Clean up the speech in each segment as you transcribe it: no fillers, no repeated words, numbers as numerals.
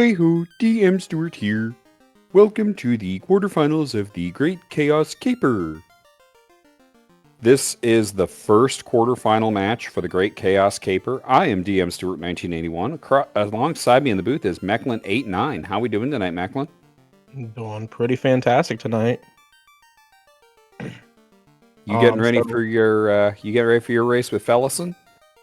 Hi ho, DM Stewart here. Welcome to the quarterfinals of the Great Chaos Caper. This is the first quarterfinal match for the Great Chaos Caper. I am DM Stewart 1981. Alongside me in the booth is Mecklin89. How we doing tonight, Mecklin? Doing pretty fantastic tonight. You getting ready for your race with Fellison?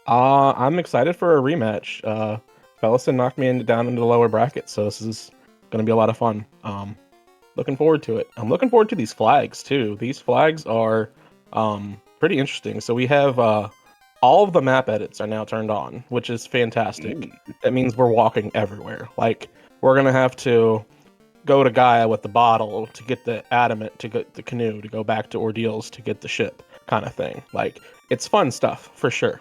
I'm excited for a rematch. Fellison knocked me down into the lower bracket, so this is going to be a lot of fun. Looking forward to it. I'm looking forward to these flags too. These flags are pretty interesting. So we have all of the map edits are now turned on, which is fantastic. That means we're walking everywhere. Like we're gonna have to go to Gaia with the bottle to get the adamant, to get the canoe, to go back to Ordeals to get the ship, kind of thing. Like it's fun stuff for sure.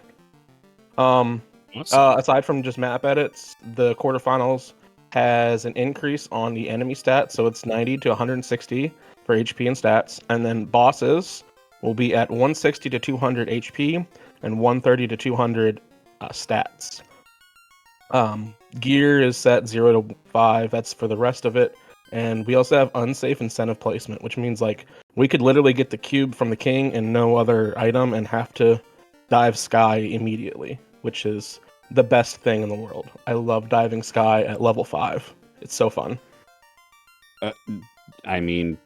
Aside from just map edits, the quarterfinals has an increase on the enemy stats, so it's 90 to 160 for HP and stats, and then bosses will be at 160 to 200 HP and 130 to 200 stats. Gear is set 0 to 5, that's for the rest of it, and we also have unsafe incentive placement, which means like we could literally get the cube from the king and no other item and have to dive sky immediately, which is the best thing in the world. I love diving sky at level 5. It's so fun. I mean,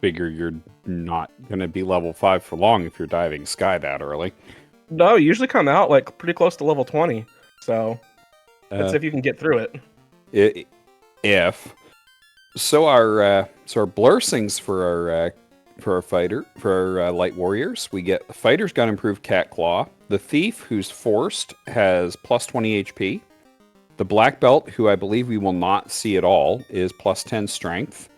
figure you're not going to be level 5 for long if you're diving sky that early. No, you usually come out like pretty close to level 20. So that's if you can get through it. So our blursings for our light warriors, we get the fighter's got improved cat claw. The thief, who's forced, has plus 20 HP. The black belt, who I believe we will not see at all, is plus 10 strength.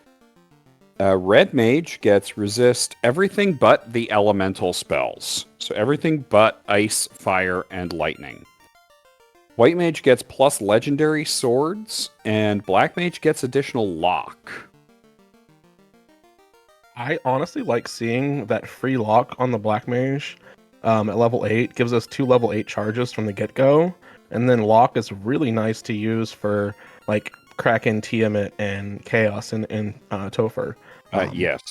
Red mage gets resist everything but the elemental spells. So everything but ice, fire, and lightning. White mage gets plus legendary swords, and black mage gets additional lock. I honestly like seeing that free lock on the black mage at level 8. Gives us 2 level 8 charges from the get-go. And then lock is really nice to use for like Kraken, Tiamat, and Chaos in Topher. Yes.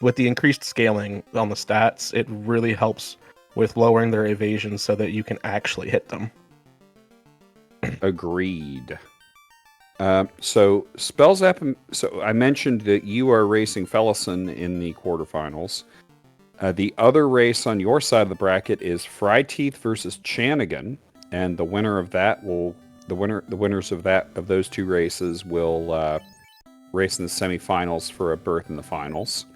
With the increased scaling on the stats, it really helps with lowering their evasion so that you can actually hit them. Agreed. So Spellzapp. So I mentioned that you are racing Fellison in the quarterfinals. The other race on your side of the bracket is Fryteeth versus Chanigan, and the winner of that will the winners of those two races will race in the semifinals for a berth in the finals.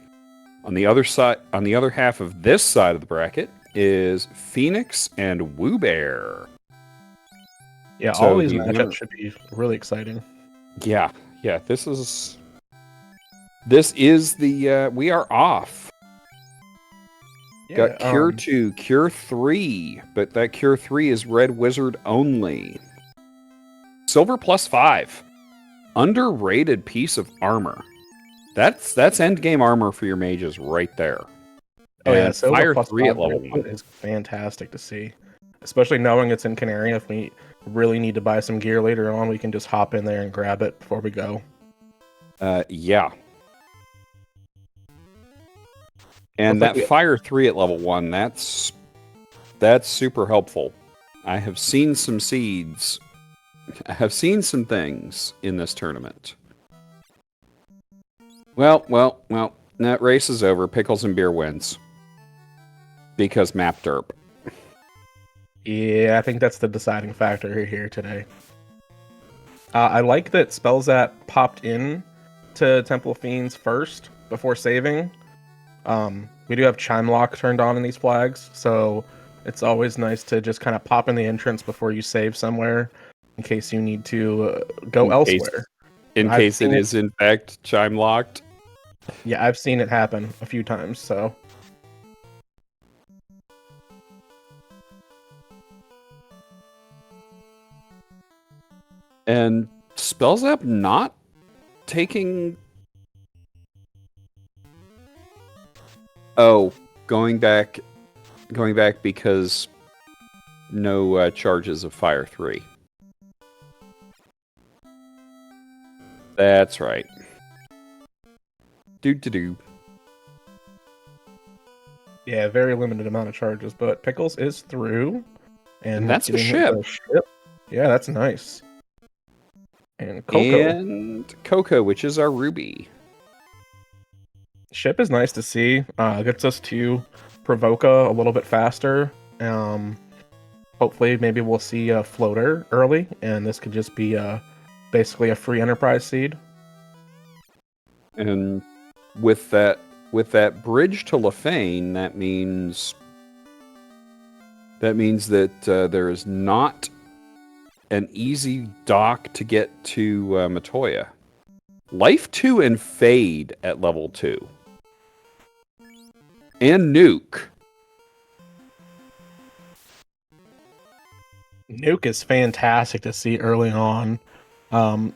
On the other side, on the other half of this side of the bracket is Phoenix and Woobear. Yeah, all these matchups should be really exciting. Yeah. This is the we are off. Got Cure 2, Cure 3, but that Cure 3 is Red Wizard only. Silver plus 5. Underrated piece of armor. That's endgame armor for your mages right there. Oh yeah, Silver Fire plus 3 5 at level 1 is fantastic to see. Especially knowing it's in Canary. If we really need to buy some gear later on, we can just hop in there and grab it before we go. Yeah. And that Fire 3 at level 1, that's super helpful. I have seen some seeds. I have seen some things in this tournament. Well, that race is over. Pickles and Beer wins. Because map derp. Yeah, I think that's the deciding factor here today. I like that Spellzapp popped in to Temple Fiends first before saving. We do have Chime Lock turned on in these flags, so it's always nice to just kind of pop in the entrance before you save somewhere in case you need to go elsewhere. In case it is in fact Chime Locked. Yeah, I've seen it happen a few times, so... And Spellzapp not taking... Oh, going back because no charges of Fire 3. That's right. Do. Yeah, very limited amount of charges, but Pickles is through. And that's a getting ship. the ship. Yeah, that's nice. And Coco. And Coco, which is our Ruby. Ship is nice to see. Gets us to Provoca a little bit faster. Hopefully, maybe we'll see a floater early, and this could just be basically a free Enterprise seed. And with that bridge to Lefane, that means that there is not an easy dock to get to Matoya. Life 2 and Fade at level 2. And Nuke. Nuke is fantastic to see early on.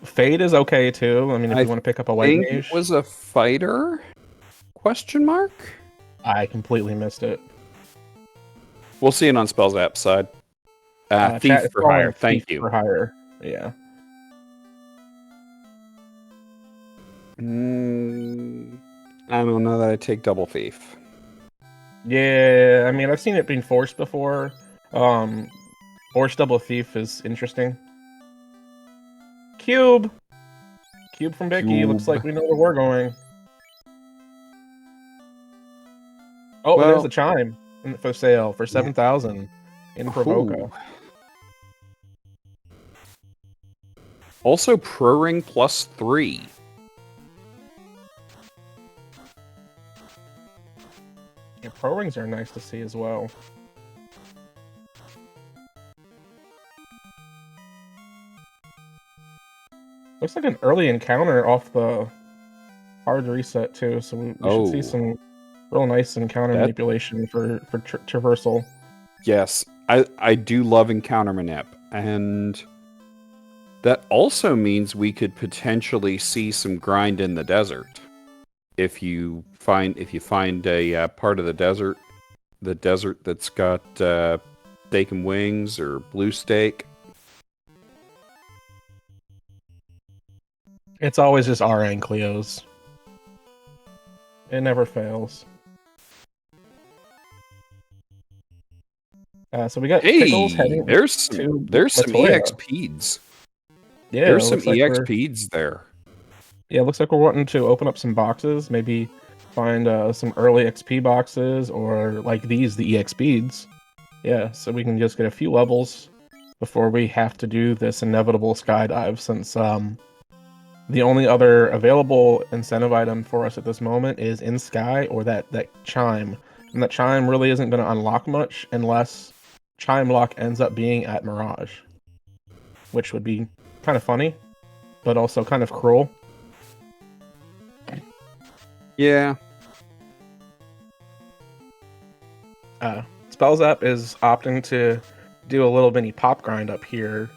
Fade is okay too. I mean, if you want to pick up a white think mage. it was a fighter? Question mark? I completely missed it. We'll see it on Spellzapp side. Thief for hire. Thank you. For hire. Yeah. I don't know that I take double thief. Yeah, I mean, I've seen it being forced before. Forced double thief is interesting. Cube from Vicky. Looks like we know where we're going. Oh, there's the chime for sale for 7,000 in Provoca. Also, Pro Ring +3. Yeah, Pro Rings are nice to see as well. Looks like an early encounter off the hard reset too, so we should see some real nice encounter manipulation for traversal. Yes, I do love encounter manip, and that also means we could potentially see some grind in the desert. If you find a part of the desert that's got steak and wings or blue steak. It's always just RN Cleos. It never fails. So we got Pickles heading. There's some EXPs. Yeah, there's some EXPs there. Yeah, it looks like we're wanting to open up some boxes. Maybe find some early XP boxes or like these, the EXPs. Yeah, so we can just get a few levels before we have to do this inevitable skydive, since the only other available incentive item for us at this moment is in Sky or that chime. And that chime really isn't going to unlock much unless chime lock ends up being at Mirage. Which would be kind of funny, but also kind of cruel. Yeah. Spellzapp is opting to do a little mini pop grind up here.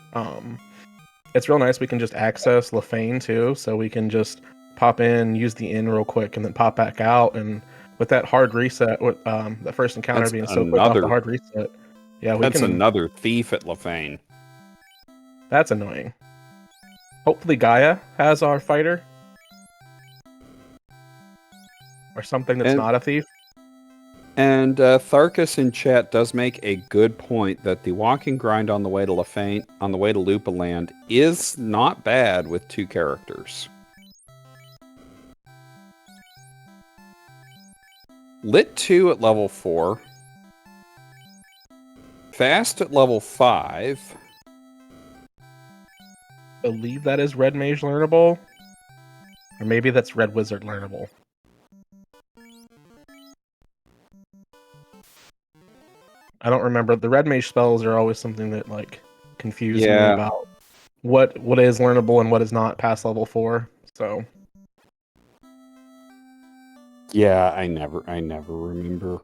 It's real nice. We can just access Lefane too, so we can just pop in, use the inn real quick, and then pop back out. And with that hard reset, with the first encounter being so quick off the hard reset, yeah, that's another thief at Lefane. That's annoying. Hopefully Gaia has our fighter. Or something that's not a thief. And Tharkus in chat does make a good point that the walking grind on the way to Lefane, on the way to Lupaland, is not bad with 2 characters. Lit 2 at level 4. Fast at level 5. Believe that is Red Mage learnable. Or maybe that's Red Wizard learnable. I don't remember. The Red Mage spells are always something that like confuse me about what is learnable and what is not past level 4. So yeah, I never remember.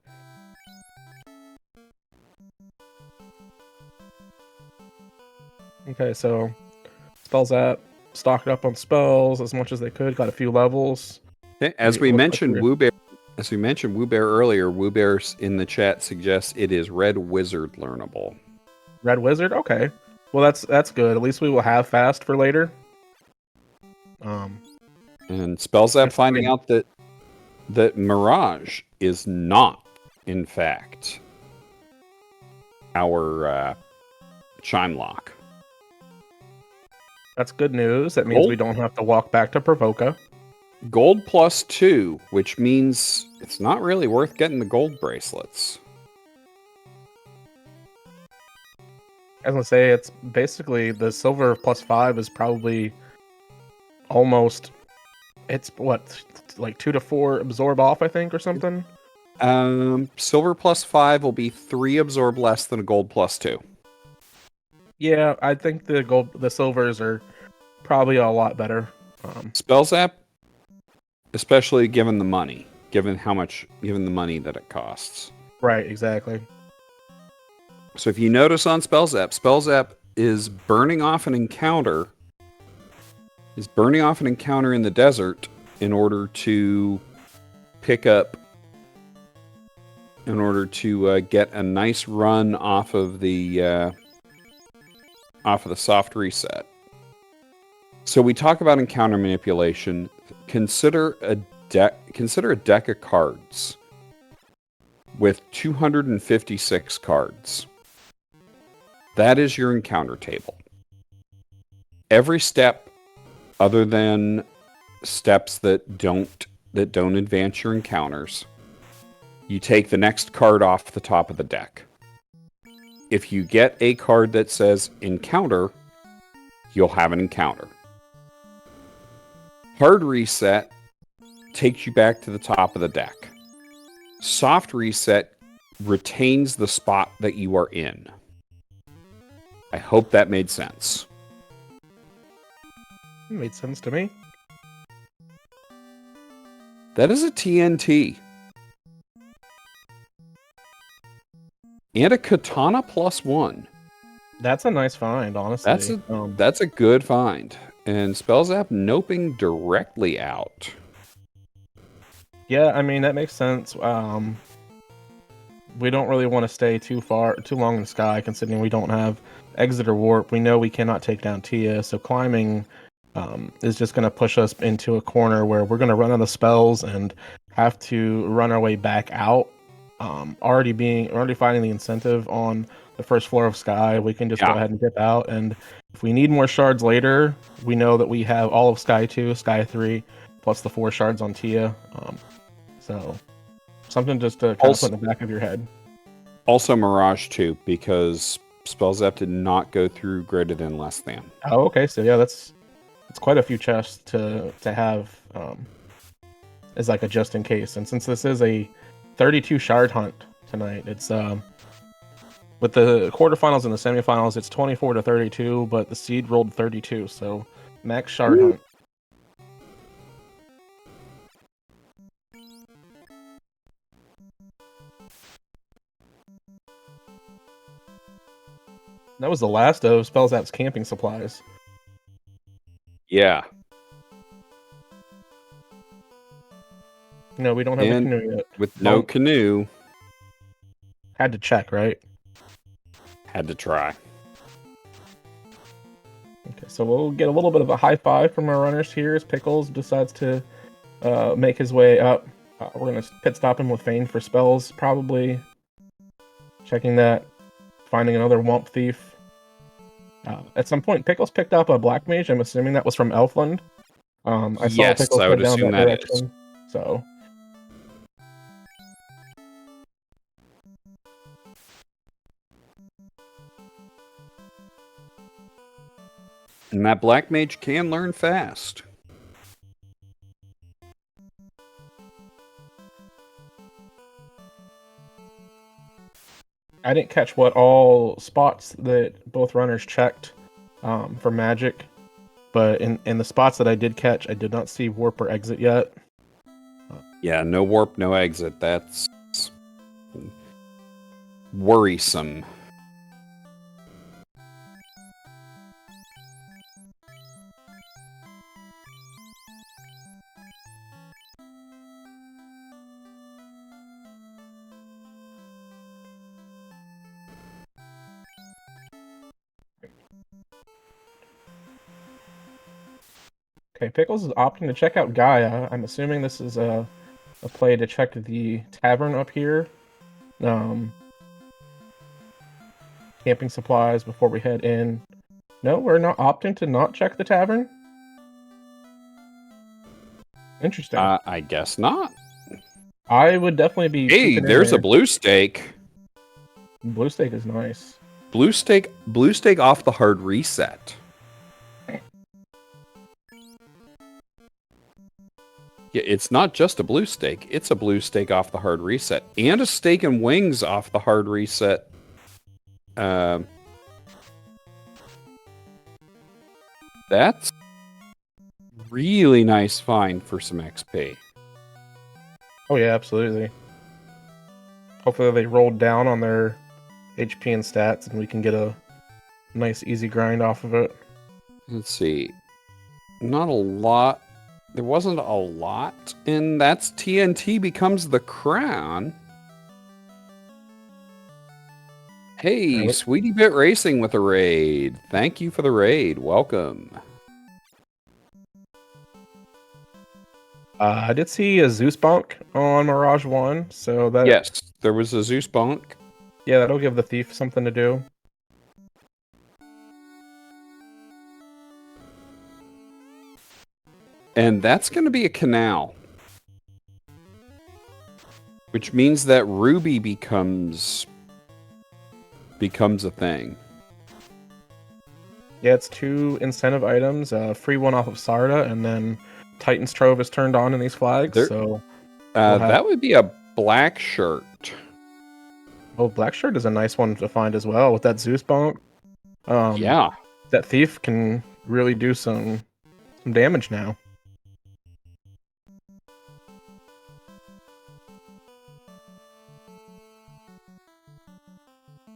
Okay, so Spellzapp stocked up on spells as much as they could. Got a few levels. Okay, as we mentioned, Woobear earlier, Woobear in the chat suggests it is Red Wizard learnable. Red Wizard? Okay. Well, that's good. At least we will have fast for later. And Spellzapp finding Considering- out that Mirage is not, in fact, our Chime Lock. That's good news. That means Gold? we don't have to walk back to Provoca. Gold +2, which means it's not really worth getting the gold bracelets. I was gonna say it's basically the silver +5 is probably almost. It's what, like 2 to 4 absorb off, I think, or something. Silver +5 will be 3 absorb less than a gold +2. Yeah, I think the silvers are probably a lot better. Spellzapp, especially given the money, given the money that it costs. Right, exactly. So if you notice on Spellzapp is burning off an encounter. Is burning off an encounter in the desert in order to pick up. In order to get a nice run off of the soft reset. So we talk about encounter manipulation. Consider a deck of cards with 256 cards. That is your encounter table. Every step, other than steps that don't advance your encounters, you take the next card off the top of the deck. If you get a card that says encounter, you'll have an encounter. Hard reset takes you back to the top of the deck. Soft reset retains the spot that you are in. I hope that made sense. It made sense to me. That is a TNT. And a Katana +1. That's a nice find, honestly. That's a good find. And Spellzapp noping directly out. Yeah, I mean that makes sense. We don't really want to stay too long in the sky, considering we don't have exit or warp. We know we cannot take down Tia, so climbing is just going to push us into a corner where we're going to run out of spells and have to run our way back out. Already finding the incentive on the first floor of Sky, we can just go ahead and dip out. And if we need more shards later, we know that we have all of Sky 2, Sky 3, plus the 4 shards on Tia. So something just to kind of put in the back of your head. Also Mirage 2, because Spellzapp did not go through greater than less than. Oh, okay. So yeah, that's quite a few chests to have as like a just in case. And since this is a 32 shard hunt tonight, it's with the quarterfinals and the semifinals, it's 24 to 32, but the seed rolled 32, so max shard hunt. That was the last of Spellzapp's camping supplies. Yeah. No, we don't have a canoe yet. With no canoe. Had to check, right? Had to try. Okay, so we'll get a little bit of a high five from our runners here as Pickles decides to make his way up. We're going to pit stop him with Feign for spells, probably. Checking that. Finding another Wump Thief. At some point, Pickles picked up a Black Mage. I'm assuming that was from Elfland. I saw Pickles I head would down assume that that direction. is. So... And that Black Mage can learn fast. I didn't catch what all spots that both runners checked for magic, but in the spots that I did catch, I did not see warp or exit yet. Yeah, no warp, no exit. That's worrisome. Okay, Pickles is opting to check out Gaia. I'm assuming this is a play to check the tavern up here. Camping supplies before we head in. No, we're not opting to not check the tavern. Interesting. I guess not. I would definitely be Hey, peeking in there's a there. blue steak. Blue steak is nice. Blue steak off the hard reset. Yeah, it's not just a blue steak. It's a blue steak off the hard reset. And a steak and wings off the hard reset. That's really nice find for some XP. Oh yeah, absolutely. Hopefully they rolled down on their HP and stats and we can get a nice easy grind off of it. Let's see. Not a lot. There wasn't a lot. And that's TNT becomes the crown. Hey, Sweetie Bit Racing with a raid. Thank you for the raid. Welcome. I did see a Zeus bonk on Mirage 1, so that... Yes, there was a Zeus bonk. Yeah, that'll give the thief something to do. And that's going to be a canal. Which means that Ruby becomes a thing. Yeah, it's 2 incentive items, free one off of Sarda, and then Titan's Trove is turned on in these flags, so... that would be a black shirt. Oh, black shirt is a nice one to find as well, with that Zeus bonk. Yeah. That thief can really do some damage now.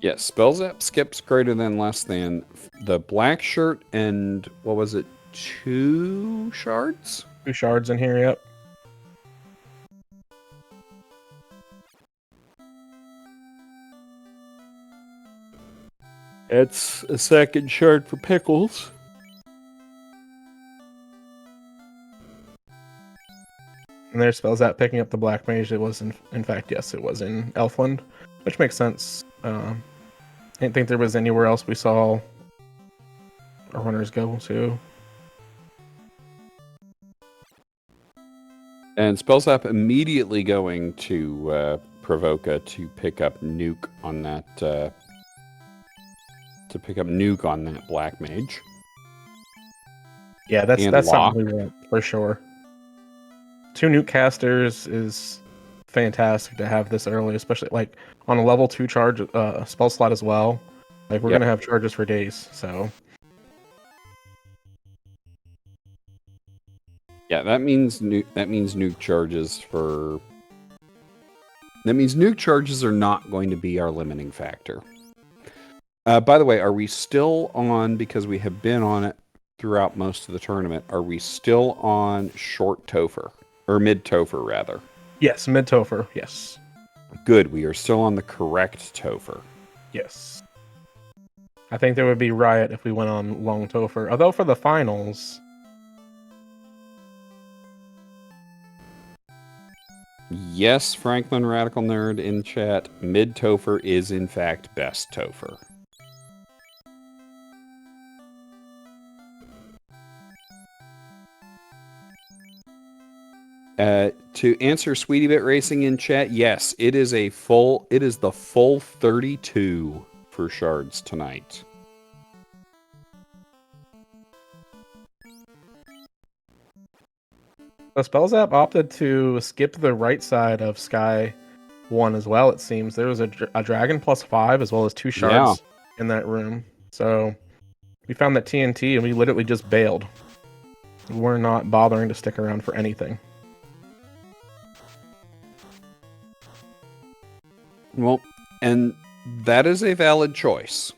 Yes, Spellzapp skips greater than less than. The black shirt and, what was it, 2 shards? 2 shards in here, yep. It's a second shard for Pickles. And there's Spellzapp picking up the Black Mage. It was, in fact, yes, it was in Elfland, which makes sense. I didn't think there was anywhere else we saw our runners go to. And Spellzapp immediately going to Provoca to pick up Nuke on that Black Mage. Yeah, that's something we want for sure. 2 Nuke casters is fantastic to have this early, especially like on a level 2 charge spell slot as well. Like we're gonna have charges for days, so. Yeah, that means nuke charges for. That means nuke charges are not going to be our limiting factor. By the way, are we still on, because we have been on it throughout most of the tournament, are we still on short Topher? Or mid Topher, rather? Yes, mid Topher, yes. Good, we are still on the correct Topher. Yes. I think there would be riot if we went on long Topher. Although for the finals... Yes, Franklin Radical Nerd in chat, mid Topher is in fact best Topher. To answer Sweetie Bit Racing in chat, yes, it is the full 32 for shards tonight. The Spellzapp opted to skip the right side of Sky 1 as well, it seems. There was a dragon +5 as well as 2 shards in that room. So we found that TNT and we literally just bailed. We're not bothering to stick around for anything. Well, and that is a valid choice.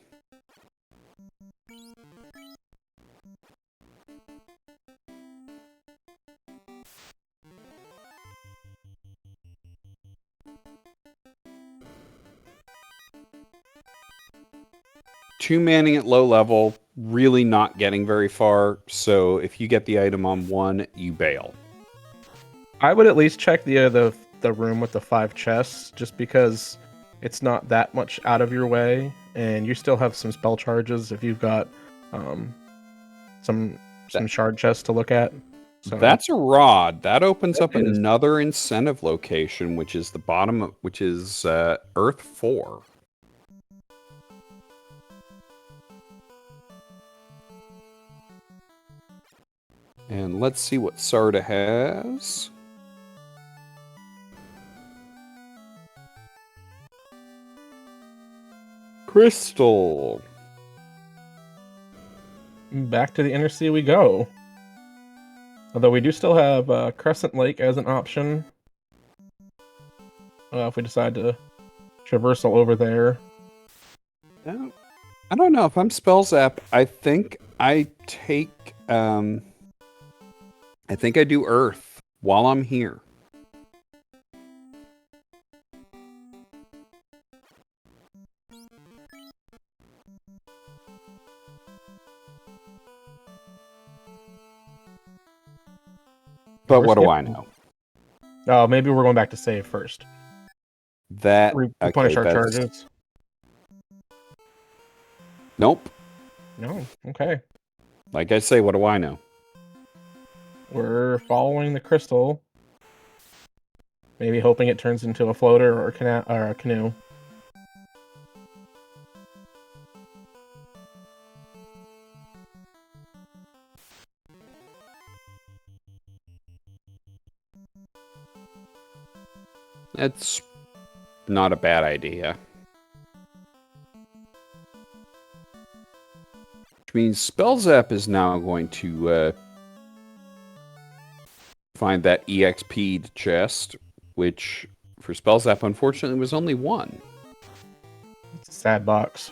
Two manning at low level, really not getting very far. So if you get the item on one, you bail. I would at least check the room with the 5 chests, just because it's not that much out of your way, and you still have some spell charges if you've got um, some shard chests to look at. So That's a rod. That opens that up is. another incentive location, which is the bottom of, which is Earth 4. And let's see what Sarda has. Crystal. Back to the inner sea we go. Although we do still have Crescent Lake as an option. If we decide to traversal over there. I don't know if I'm Spellzapp. I think I take. I think I do Earth while I'm here. But what do I know? Oh, maybe we're going back to save first. That Replenish our charges. Nope. No, okay. Like I say, what do I know? We're following the crystal. Maybe hoping it turns into a floater or a canoe. That's not a bad idea. Which means Spellzapp is now going to find that EXP chest, which for Spellzapp unfortunately was only 1. It's a sad box.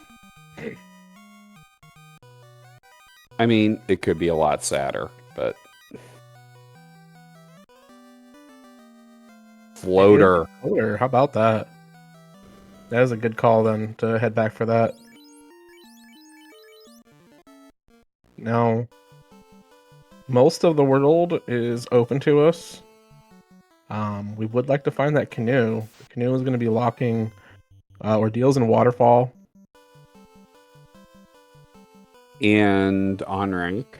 I mean, it could be a lot sadder, but floater. Floater, how about that? That is a good call then to head back for that. Now, most of the world is open to us. We would like to find that canoe. The canoe is going to be locking ordeals in Waterfall. And on rank.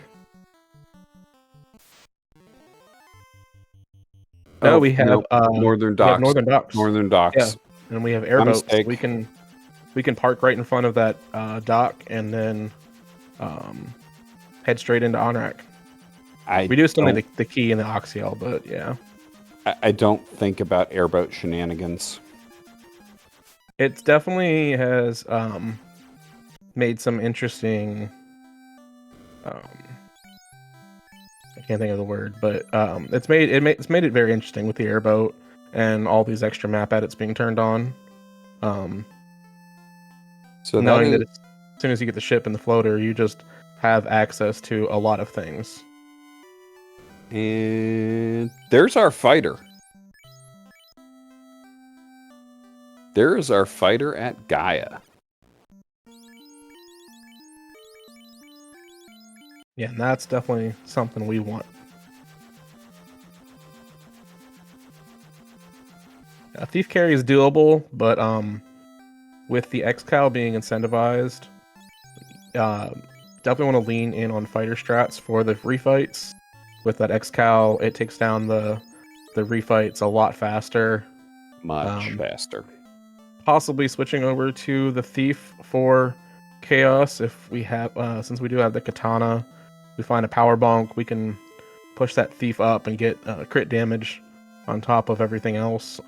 No, we have Northern Docks. Northern Docks. Northern Docks. Yeah, and we have airboats. We can park right in front of that dock and then head straight into Onrak. We do still need the key and the Oxiel, but yeah. I don't think about airboat shenanigans. It definitely has made some interesting. I can't think of the word, but it's made it very interesting with the airboat and all these extra map edits being turned on. So knowing that as soon as you get the ship and the floater, you just have access to a lot of things. And there's our fighter. There is our fighter at Gaia. Yeah, and that's definitely something we want. Thief carry is doable, but with the X-Cal being incentivized, definitely want to lean in on fighter strats for the refights. With that X-Cal, it takes down the refights a lot faster. Much faster. Possibly switching over to the Thief for Chaos if we have, since we do have the Katana, we find a power bonk, we can push that Thief up and get crit damage on top of everything else.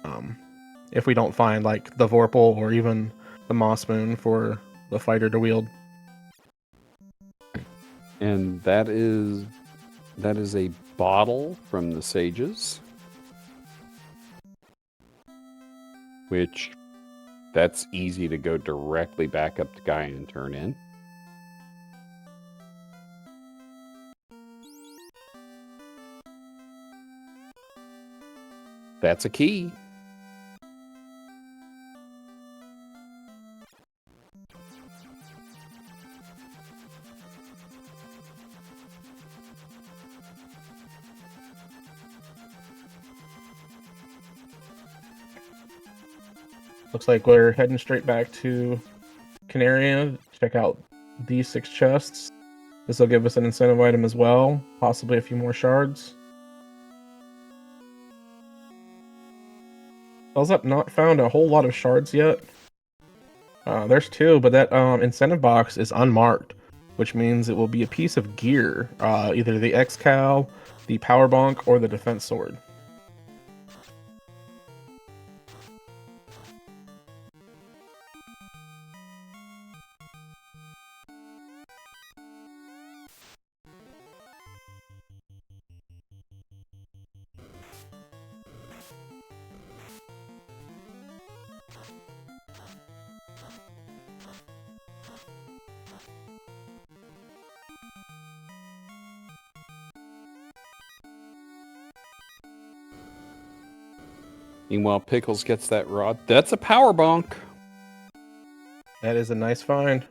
If we don't find like the Vorpal or even the Moss Moon for the fighter to wield. And that is a bottle from the Sages. Which, that's easy to go directly back up to Gaia and turn in. That's a key. Looks like we're heading straight back to Canaria. Check out these 6 chests. This will give us an incentive item as well, possibly a few more shards. Spellzapp not found a whole lot of shards yet. There's 2, but that incentive box is unmarked, which means it will be a piece of gear, either the X-Cal, the Power Bonk, or the Defense Sword. Meanwhile, Pickles gets that rod. That's a power bonk. That is a nice find.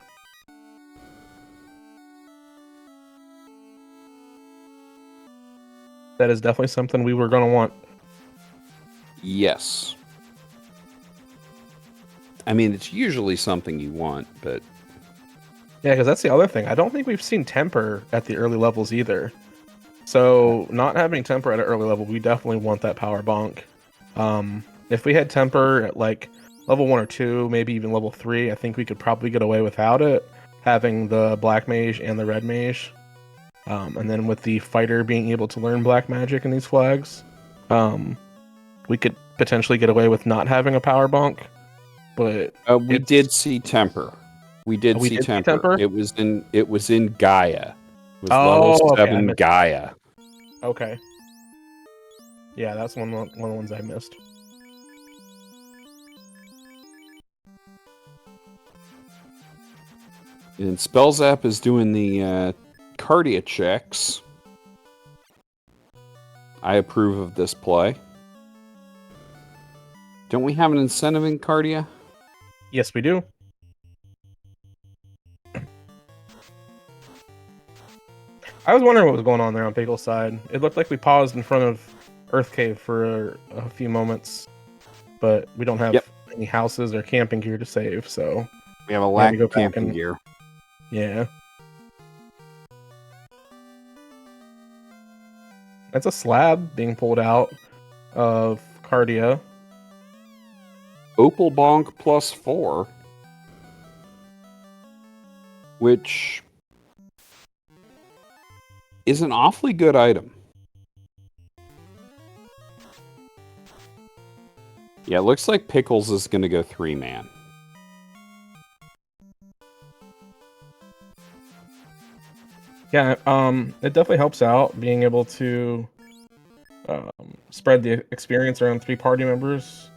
That is definitely something we were going to want. Yes. I mean, it's usually something you want, but... Yeah, because that's the other thing. I don't think we've seen Temper at the early levels either. So, not having Temper at an early level, we definitely want that Power Bonk. If we had Temper at like level 1 or 2, maybe even level 3, I think we could probably get away without it, having the Black Mage and the Red Mage. And then with the Fighter being able to learn Black Magic in these flags, we could potentially get away with not having a Power Bonk. But we did see Temper. We did see Temper. It was in Gaia. It was level 7 Gaia. Okay. Yeah, that's one of the ones I missed. And Spellzapp is doing the Cardia checks. I approve of this play. Don't we have an incentive in Cardia? Yes, we do. I was wondering what was going on there on Pickle's side. It looked like we paused in front of Earth Cave for a few moments, but we don't have any houses or camping gear to save, so... We have a lack of camping gear. Yeah. That's a slab being pulled out of Cardia. Opal Bonk +4. Which is an awfully good item. Yeah, it looks like Pickles is going to go 3-man. Yeah, it definitely helps out being able to spread the experience around 3 party members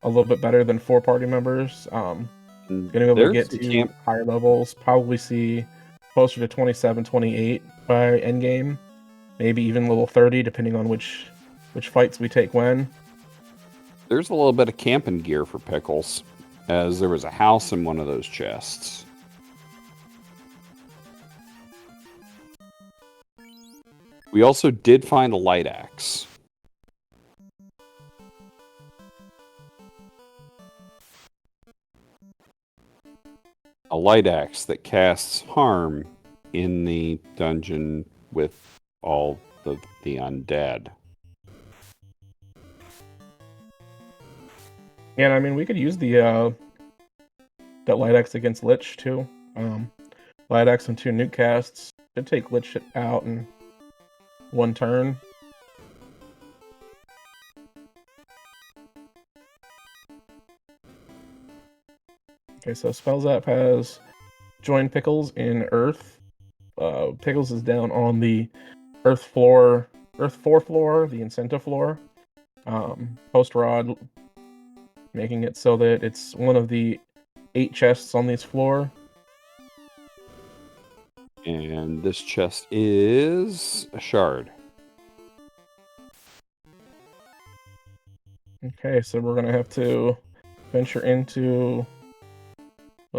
a little bit better than 4 party members. Going to be able to get to higher levels, probably see closer to 27, 28 by endgame, maybe even level 30, depending on which fights we take when. There's a little bit of camping gear for Pickles, as there was a house in one of those chests. We also did find a light axe. A light axe that casts harm in the dungeon with all the undead. Yeah, and I mean, we could use the that light axe against Lich too. Light axe and 2 nuke casts should take Lich out in 1 turn. Okay, so Spellzapp has joined Pickles in Earth. Pickles is down on the Earth 4 floor, the incentive floor. Post rod, making it so that it's one of the 8 chests on this floor. And this chest is a shard. Okay, so we're gonna have to venture into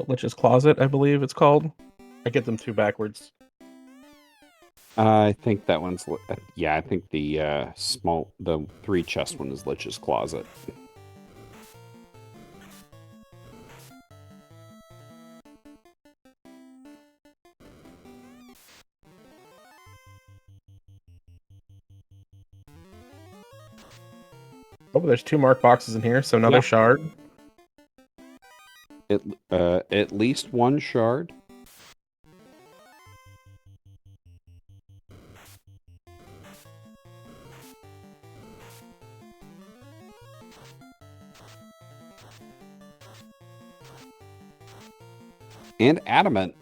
Lich's Closet, I believe it's called. I get them 2 backwards. I think that one's... Yeah, I think the 3 chest one is Lich's Closet. Oh, there's 2 mark boxes in here, so another Yep. shard. At least 1 shard. And adamant.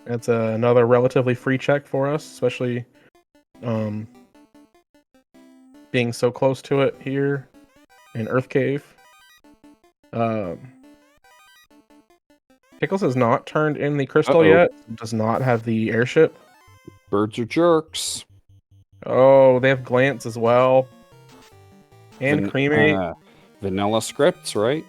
That's another relatively free check for us, especially being so close to it here in Earth Cave. Pickles has not turned in the crystal yet. Does not have the airship. Birds are jerks. Oh, they have glance as well. And cremate. Vanilla scripts, right?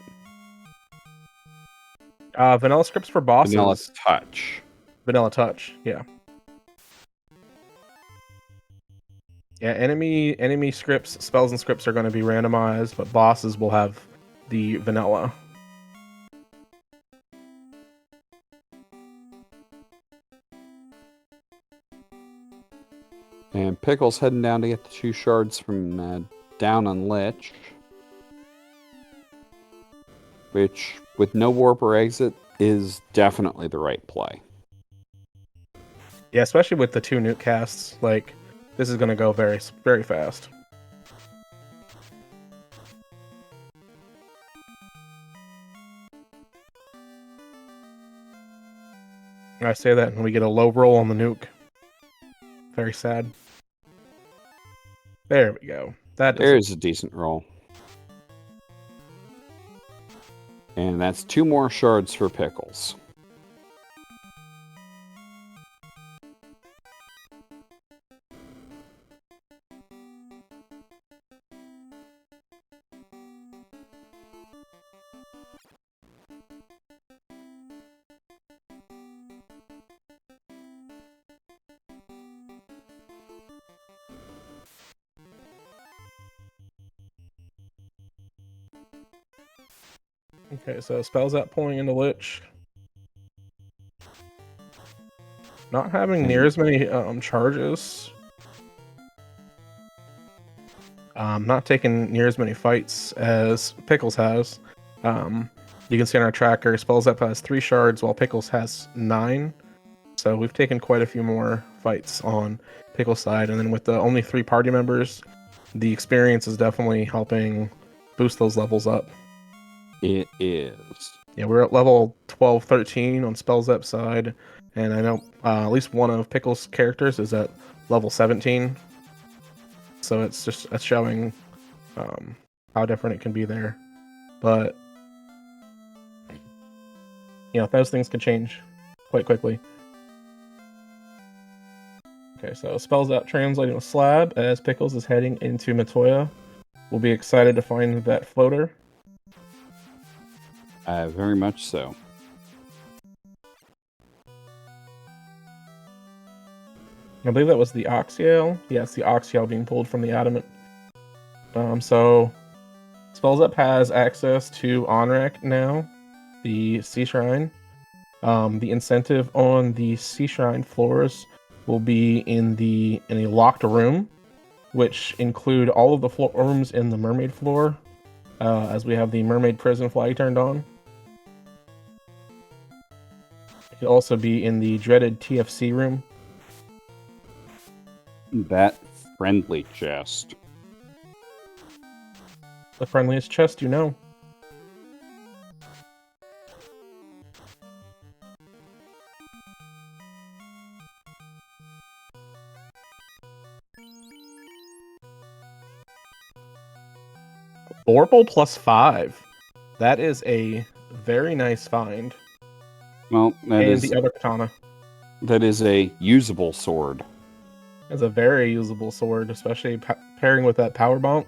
Vanilla scripts for bosses. Vanilla touch. Vanilla touch, yeah. Yeah, enemy scripts, spells and scripts are going to be randomized, but bosses will have the vanilla. And Pickle's heading down to get the 2 shards from down on Lich. Which, with no warp or exit, is definitely the right play. Yeah, especially with the 2 nuke casts. Like, this is going to go very, very fast. I say that and we get a low roll on the nuke. Very sad. There we go. There's a decent roll. And that's 2 more shards for Pickles. Okay, so Spellzapp pulling into Lich. Not having near as many charges. Not taking near as many fights as Pickles has. You can see on our tracker, Spellzapp has 3 shards while Pickles has 9. So we've taken quite a few more fights on Pickles' side. And then with the only 3 party members, the experience is definitely helping boost those levels up. It is. Yeah, we're at level 12, 13 on Spellzapp's side. And I know at least one of Pickles' characters is at level 17. So it's just showing how different it can be there. But, you know, those things can change quite quickly. Okay, so Spellzapp translating a slab as Pickles is heading into Matoya. We'll be excited to find that floater. Very much so. I believe that was the Oxiale. Yeah, it's the Oxiale being pulled from the Adamant. So Spellzapp has access to Onrak now, the Sea Shrine. The incentive on the Sea Shrine floors will be in a locked room, which include all of the rooms in the Mermaid floor, as we have the Mermaid Prison flag turned on. It could also be in the dreaded TFC room. That friendly chest. The friendliest chest you know. Vorpal +5. That is a very nice find. Well, the other katana. That is a usable sword. It's a very usable sword, especially pairing with that power bonk.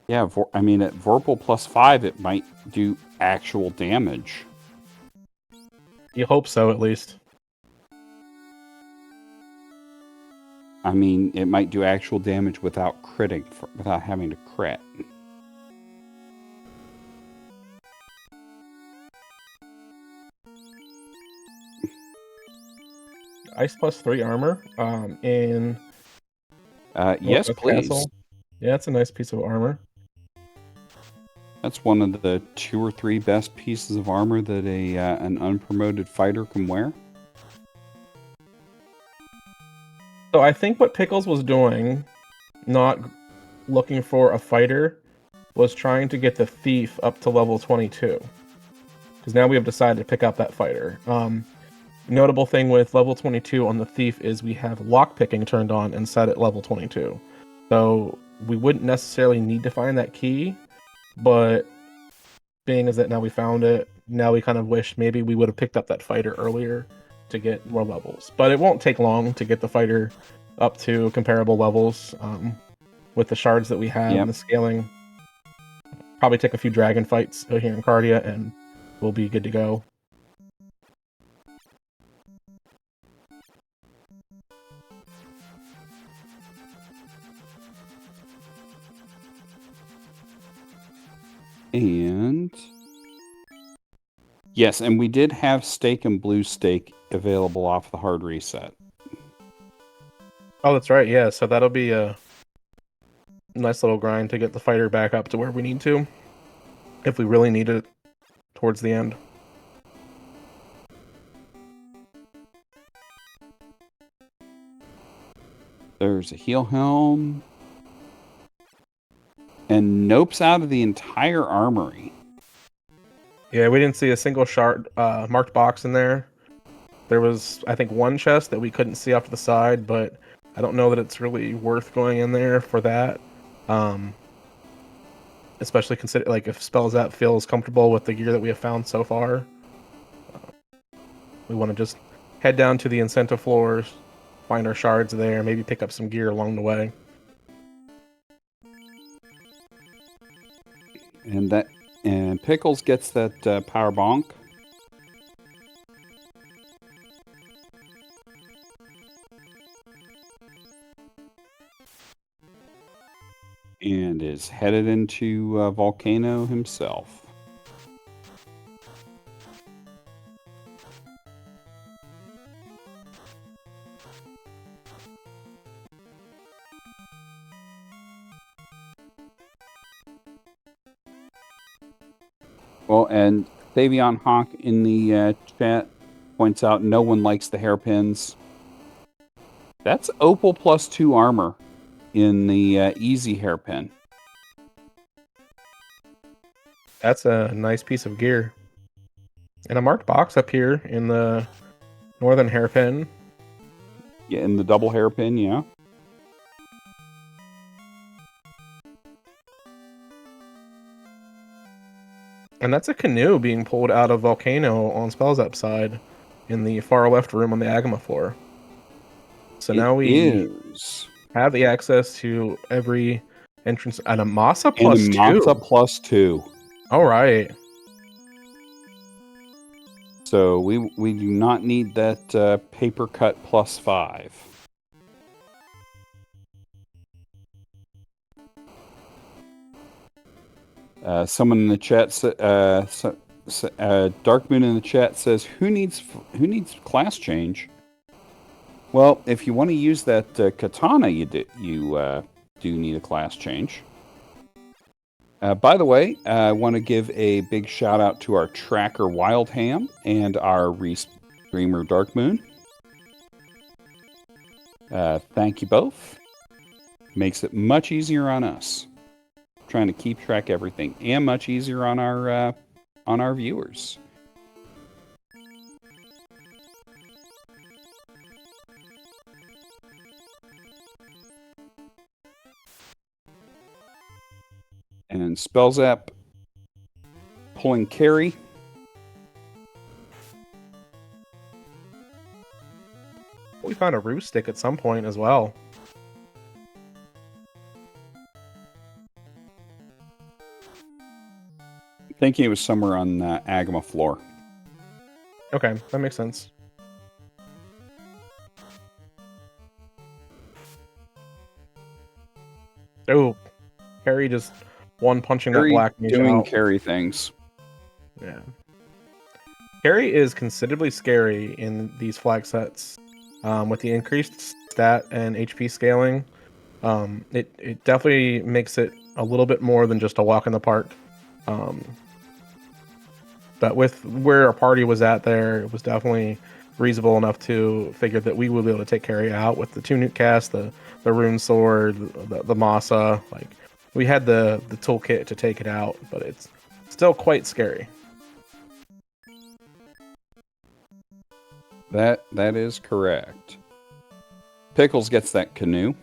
Yeah, I mean, at Vorpal +5, it might do actual damage. You hope so, at least. I mean, it might do actual damage without critting, without having to crit. Ice plus 3 armor in Yes, Northwest please. Castle. Yeah, it's a nice piece of armor. That's one of the 2 or 3 best pieces of armor that an unpromoted fighter can wear. So I think what Pickles was doing, not looking for a fighter, was trying to get the thief up to level 22. Because now we have decided to pick up that fighter. Notable thing with level 22 on the thief is we have lockpicking turned on and set at level 22. So we wouldn't necessarily need to find that key, but being as that now we found it, now we kind of wish maybe we would have picked up that fighter earlier to get more levels. But it won't take long to get the fighter up to comparable levels with the shards that we have and the scaling. Probably take a few dragon fights here in Cardia and we'll be good to go. And yes, and we did have steak and blue steak available off the hard reset. Oh, that's right. Yeah, so that'll be a nice little grind to get the fighter back up to where we need to, if we really need it towards the end. There's a heel helm. And Nope's out of the entire armory. Yeah, we didn't see a single shard marked box in there. There was, I think, one chest that we couldn't see off to the side, but I don't know that it's really worth going in there for that. Especially consider like if Spellzapp feels comfortable with the gear that we have found so far. We want to just head down to the incentive floors, find our shards there, maybe pick up some gear along the way. And Pickles gets that power bonk. And is headed into Volcano himself. Well, and Fabian Hawk in the chat points out no one likes the hairpins. That's Opal plus 2 armor in the easy hairpin. That's a nice piece of gear. And a marked box up here in the northern hairpin. Yeah, in the double hairpin, yeah. And that's a canoe being pulled out of Volcano on Spellzapp side in the far left room on the Agama floor. So now we have the access to every entrance and a Masa plus 2. And a Masa plus 2. All right. So we do not need that paper cut plus 5. Someone in the chat, Dark Moon in the chat says, "Who needs class change?" Well, if you want to use that katana, you do need a class change. By the way, I want to give a big shout out to our tracker Wildham and our streamer Dark Moon. Thank you both. Makes it much easier on us trying to keep track of everything, and much easier on our viewers. And Spellzapp pulling carry. We found a roost stick at some point as well. Thinking it was somewhere on the Agama floor. Okay, that makes sense. Oh, Harry just one punching that black mage doing out. carry things. Yeah. Harry is considerably scary in these flag sets. With the increased stat and HP scaling, it definitely makes it a little bit more than just a walk in the park. But with where our party was at there, it was definitely reasonable enough to figure that we would be able to take Carrie out with the 2 nuke cast, the rune sword, the Masa. Like, we had the toolkit to take it out, but it's still quite scary. That is correct. Pickles gets that canoe.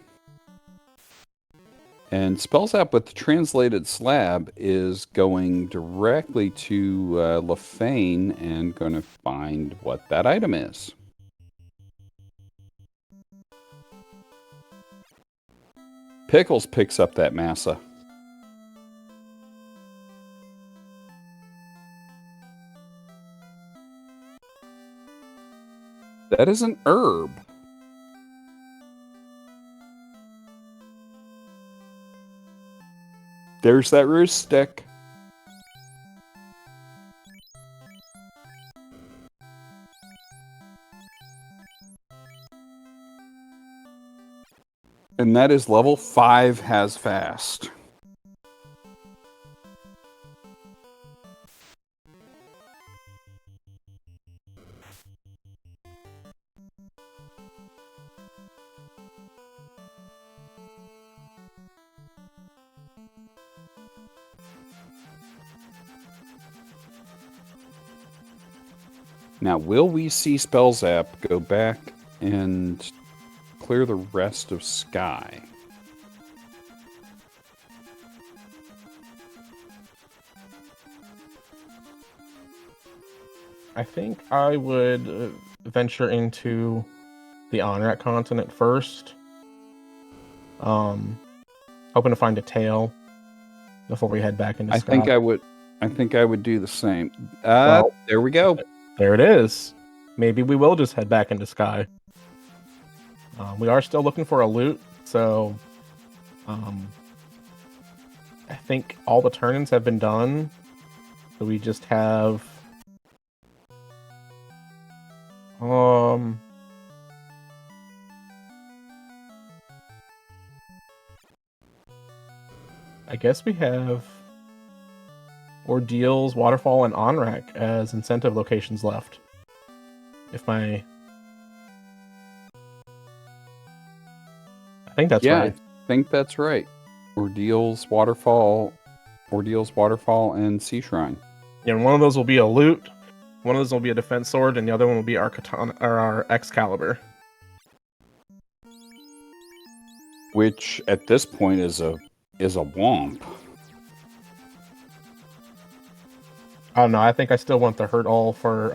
And Spellzapp with the translated slab is going directly to Lefane and going to find what that item is. Pickles picks up that massa. That is an herb. There's that roost stick. And that is level 5 has fast. Now, will we see Spellzapp go back and clear the rest of Sky? I think I would venture into the Onrak continent first. Hoping to find a tail before we head back into Sky. I think I would do the same. Well, there we go. There it is. Maybe we will just head back into Sky. We are still looking for a loot, so I think all the turn-ins have been done. So we just have I guess we have Ordeals, Waterfall, and Onrak as incentive locations left. I think that's right. I think that's right. Ordeals, Waterfall, and Sea Shrine. And one of those will be a loot, one of those will be a defense sword, and the other one will be our katana or our Excalibur. Which at this point is a womp. Oh no, I think I still want the hurt all for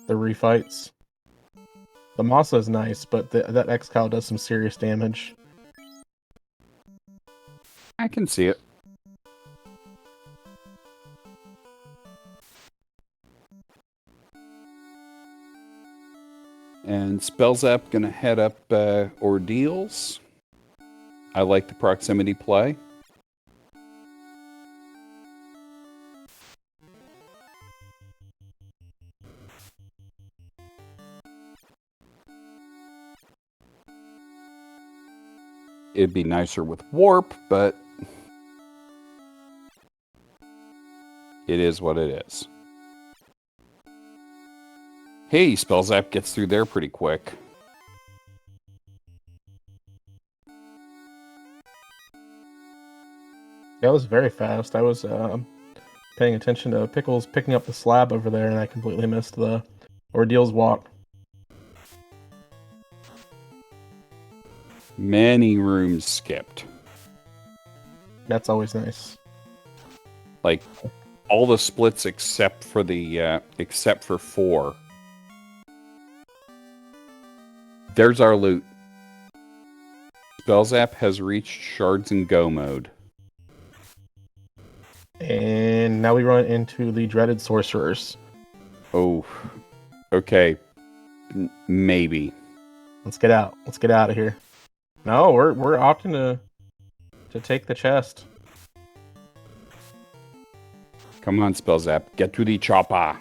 the refights. The Masa is nice, but that Excal does some serious damage. I can see it. And Spellzapp gonna head up Ordeals. I like the proximity play. It'd be nicer with warp, but it is what it is. Hey, Spellzapp gets through there pretty quick. That was very fast. I was paying attention to Pickles picking up the slab over there, and I completely missed the Ordeals walk. Many rooms skipped. That's always nice. Like all the splits except for 4. There's our loot. Spellzapp has reached Shards and Go mode. And now we run into the dreaded sorcerers. Oh, okay. Maybe. Let's get out. Let's get out of here. No, we're opting to take the chest. Come on, Spellzapp. Get to the chopper.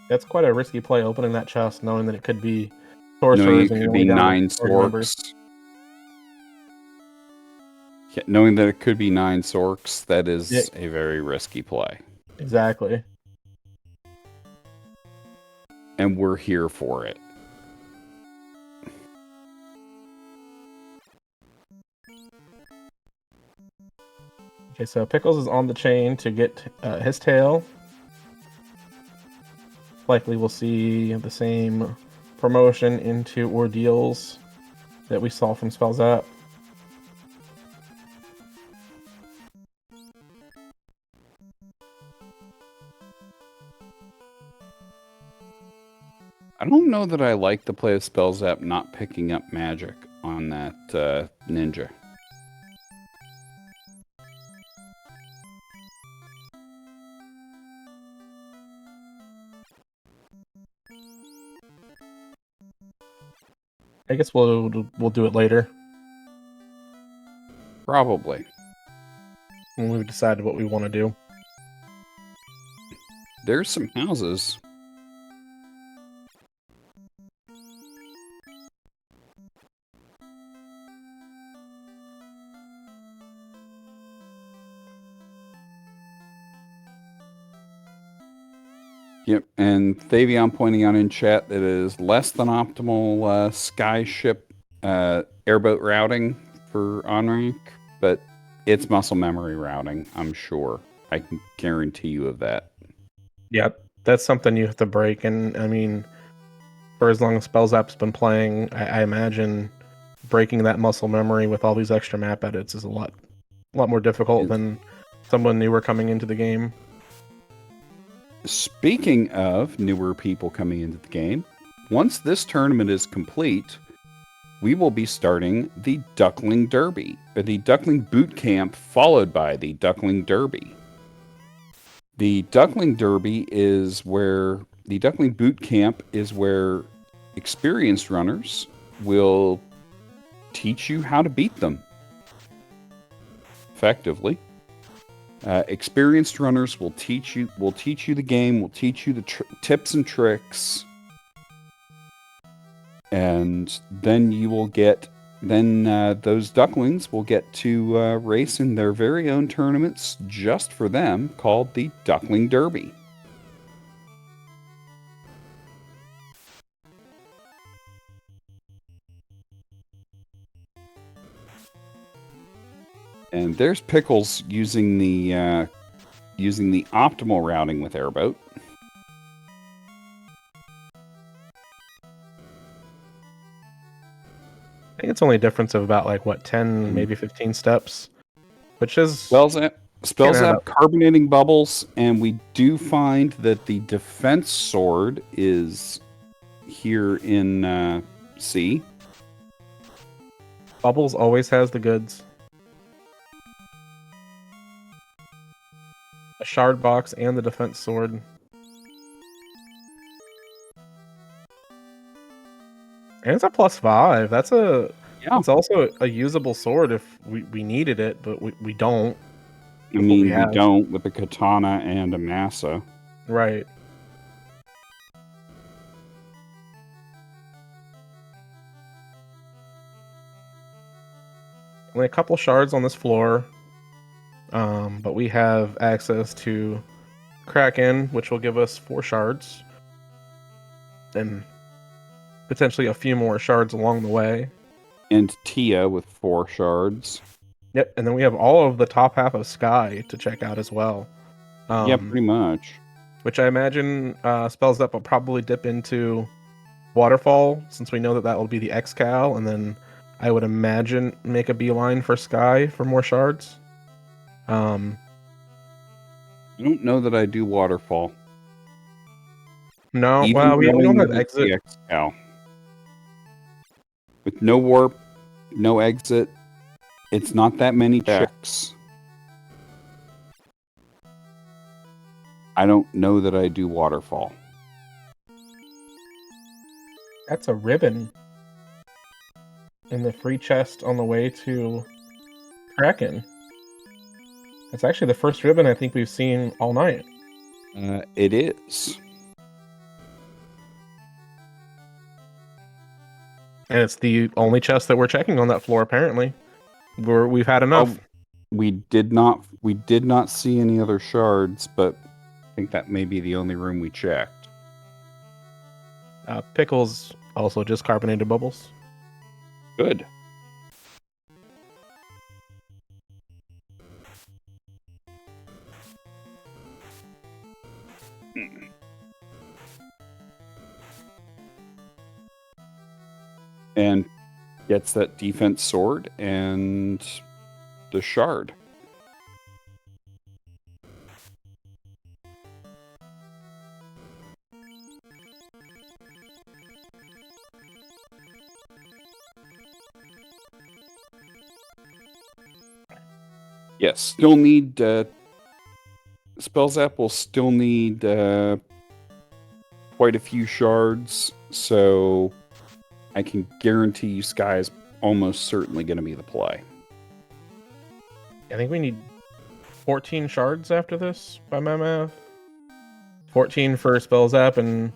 That's quite a risky play, opening that chest, knowing that it could be Knowing sorcerers it and you're could only be down to 9 party members. Sorks. Yeah, knowing that it could be 9 Sorks, that is Yeah. a very risky play. Exactly. And we're here for it. Okay, so Pickles is on the chain to get his tail. Likely we'll see the same promotion into ordeals that we saw from Spellzapp. I don't know that I like the play of Spellzapp not picking up magic on that ninja. I guess we'll do it later Probably. when we've decided what we want to do. There's some houses. Yep, and Thavion pointing out in chat that it is less than optimal skyship airboat routing for on-rank, but it's muscle memory routing, I'm sure. I can guarantee you of that. Yeah, that's something you have to break, and I mean, for as long as Spellzapp's been playing, I imagine breaking that muscle memory with all these extra map edits is a lot more difficult than someone newer coming into the game. Speaking of newer people coming into the game, once this tournament is complete, we will be starting the Duckling Derby, or the Duckling Boot Camp, followed by the Duckling Derby. The Duckling Derby is where the Duckling Boot Camp is where experienced runners will teach you how to beat them effectively. Experienced runners will teach you the game, will teach you the tips and tricks, and then you will get those ducklings will get to race in their very own tournaments just for them, called the Duckling Derby. And there's Pickles using the optimal routing with airboat. I think it's only a difference of about like what 10, maybe 15 steps, which is Spellzapp carbonating bubbles, and we do find that the defense sword is here in C. Bubbles always has the goods. A shard box and the defense sword. And it's a +5. That's a It's also a usable sword if we needed it, but we don't. I mean, we don't with a katana and a massa. Right. Only a couple shards on this floor, but we have access to Kraken, which will give us 4 shards, and potentially a few more shards along the way. And Tia with 4 shards. Yep, and then we have all of the top half of Sky to check out as well. Yeah, pretty much. Which I imagine Spellzapp will probably dip into Waterfall, since we know that will be the X-Cal, and then I would imagine make a beeline for Sky for more shards. I don't know that I do Waterfall. No, Even well, we don't have exit. X-Cal. With no warp, no exit, it's not that many checks. I don't know that I do Waterfall. That's a ribbon in the free chest on the way to Kraken. It's actually the first ribbon I think we've seen all night. It is. And it's the only chest that we're checking on that floor, apparently. We've had enough. We did not see any other shards, but I think that may be the only room we checked. Pickles also just carbonated bubbles. Good. And gets that defense sword and the shard. Yes, still need Spellzapp will still need quite a few shards, so I can guarantee you Sky is almost certainly going to be the play. I think we need 14 shards after this, by my math. 14 for Spellzapp, and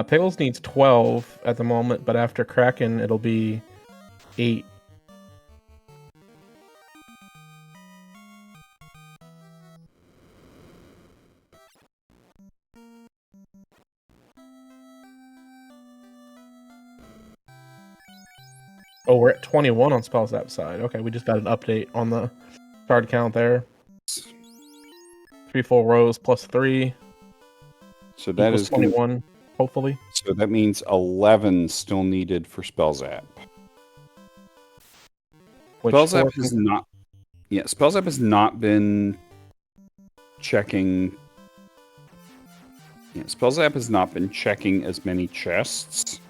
Pickles needs 12 at the moment, but after Kraken, it'll be 8. Oh, we're at 21 on Spellzap side. Okay, we just got an update on the shard count there. 3 full rows plus 3 So that equals is gonna, 21, hopefully. so that means 11 still needed for Spellzapp. Spellzapp has not. Yeah, Spellzapp has not been checking. Yeah, Spellzapp has not been checking as many chests.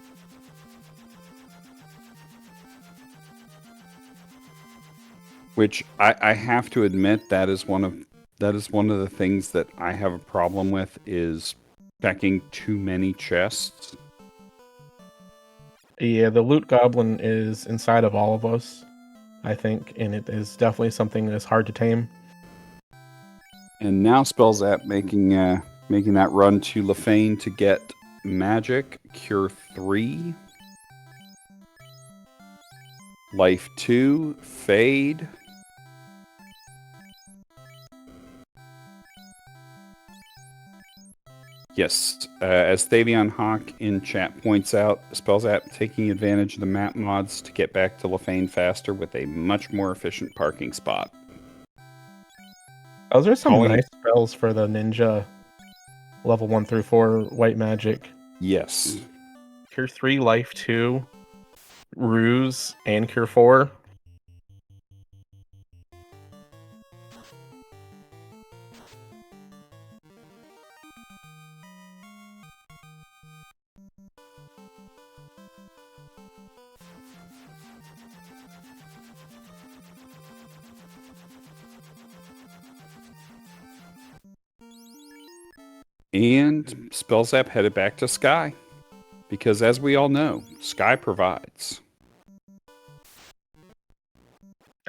Which I have to admit that is one of the things that I have a problem with is checking too many chests. Yeah, the loot goblin is inside of all of us, I think, and it is definitely something that's hard to tame. And now Spellzapp making that run to Lefane to get Magic, Cure 3, Life 2, Fade. Yes, as Thavion Hawk in chat points out, Spellzapp taking advantage of the map mods to get back to Lefane faster with a much more efficient parking spot. Those are some nice spells for the ninja level 1 through 4 white magic. Yes. Cure 3, Life 2, Ruse, and Cure 4. And Spellzapp headed back to Sky. Because as we all know, Sky provides.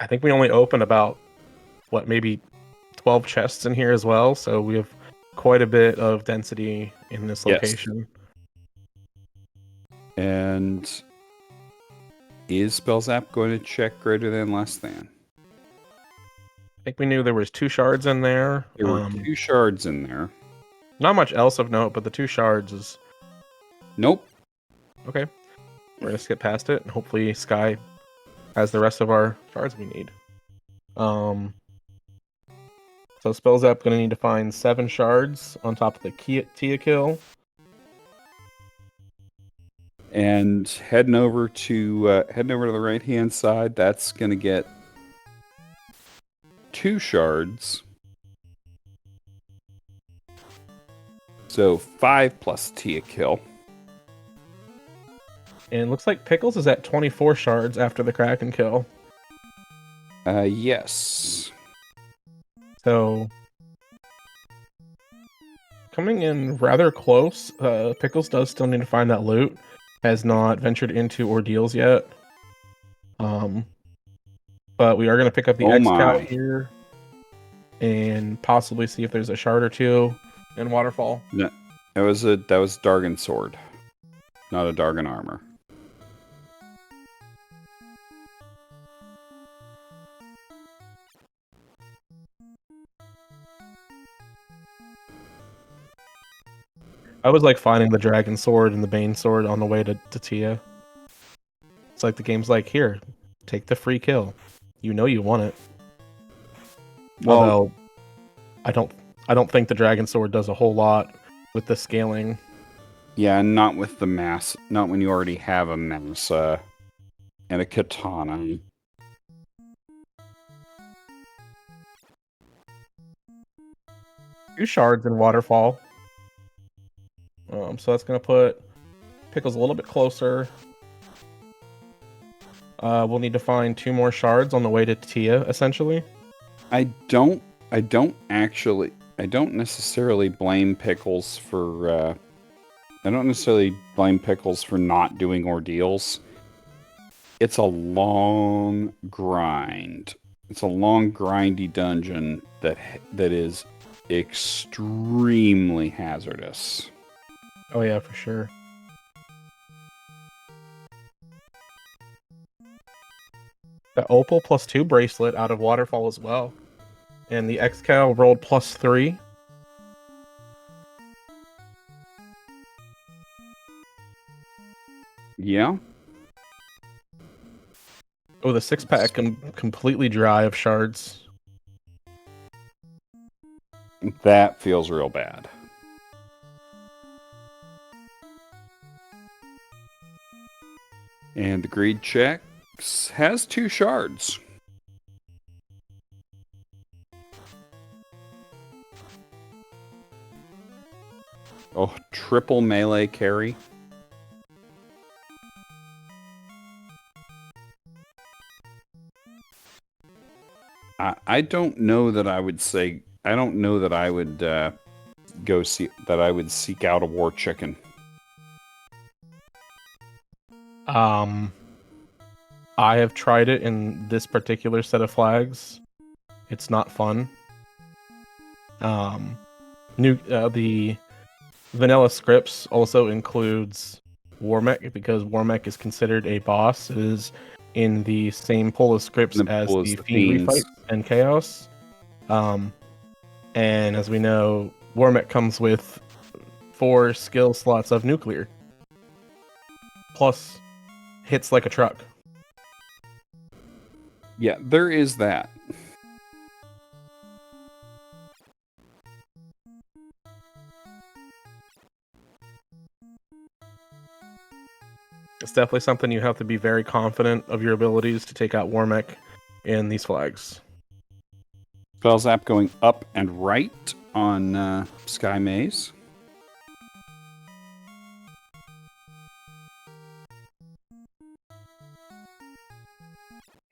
I think we only open about, maybe 12 chests in here as well, so we have quite a bit of density in this location. Yes. And is Spellzapp going to check greater than, less than? I think we knew there was 2 shards in there. There were 2 shards in there. Not much else of note, but the 2 shards is... Nope. Okay. We're going to skip past it, and hopefully Sky has the rest of our shards we need. So Spellzapp going to need to find 7 shards on top of the Tia kill. And heading over to the right-hand side, that's going to get 2 shards. So 5 plus Tia kill. And it looks like Pickles is at 24 shards after the Kraken kill. Yes. So coming in rather close. Pickles does still need to find that loot. Has not ventured into ordeals yet. But we are going to pick up the X-Scout here and possibly see if there's a shard or 2 in Waterfall. No, that was Dargon sword, not a Dargon armor. I was like finding the dragon sword and the bane sword on the way to Tia. It's like the game's like, here, take the free kill. You know you want it. Well, Although I don't think the dragon sword does a whole lot with the scaling. yeah, not with the mass. Not when you already have a mass and a katana. 2 shards in waterfall. So that's gonna put Pickles a little bit closer. We'll need to find 2 more shards on the way to Tia, essentially. I don't necessarily blame Pickles for. I don't necessarily blame Pickles for not doing ordeals. It's a long grind. It's a long, grindy dungeon that is extremely hazardous. Oh yeah, for sure. The Opal +2 bracelet out of Waterfall as well. And the X-Cal rolled +3. Yeah. Oh, the 6-pack completely dry of shards. That feels real bad. And the greed checks has 2 shards. Oh, triple melee carry. I don't know that I would say. I don't know that I would I would seek out a war chicken. I have tried it in this particular set of flags. It's not fun. The vanilla scripts also includes Warmech because Warmech is considered a boss. It is in the same pool of scripts as the Fiend Refight and Chaos. And as we know, Warmech comes with 4 skill slots of nuclear. Plus, hits like a truck. Yeah, there is that. It's definitely something you have to be very confident of your abilities to take out Warmech in these flags. Spellzapp going up and right on Sky Maze.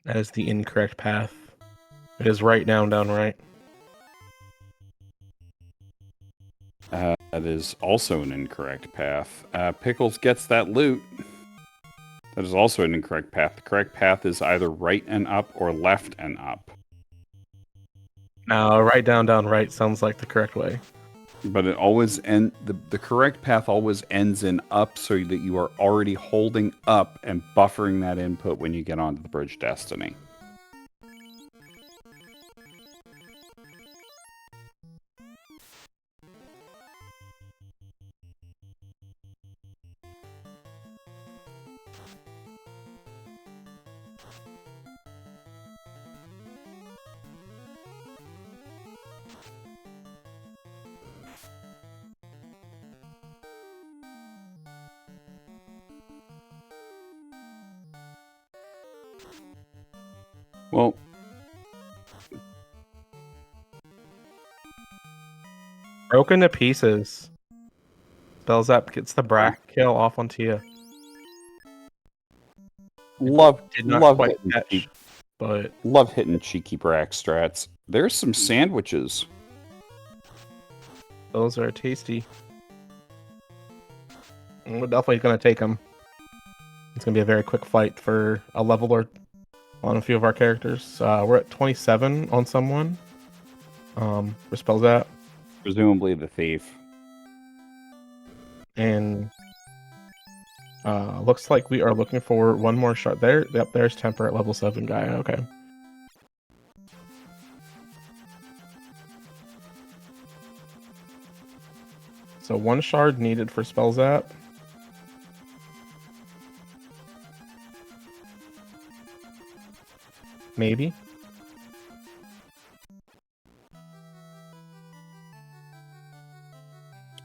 That is the incorrect path. It is right down right. That is also an incorrect path. Pickles gets that loot. That is also an incorrect path. The correct path is either right and up or left and up. Now, right down right sounds like the correct way. But it always the correct path always ends in up, so that you are already holding up and buffering that input when you get onto the Bridge Destiny. Well, broken to pieces. Spellzapp gets the Brack kill off on Tia. Did not quite catch, but love hitting cheeky Brack strats. There's some sandwiches. those are tasty. We're definitely going to take them. It's going to be a very quick fight for a leveler on a few of our characters. We're at 27 on someone. For Spellzapp. Presumably the thief. And looks like we are looking for one more shot. There, yep, there's Temper at level 7 guy. Okay. So 1 shard needed for Spellzapp. Maybe.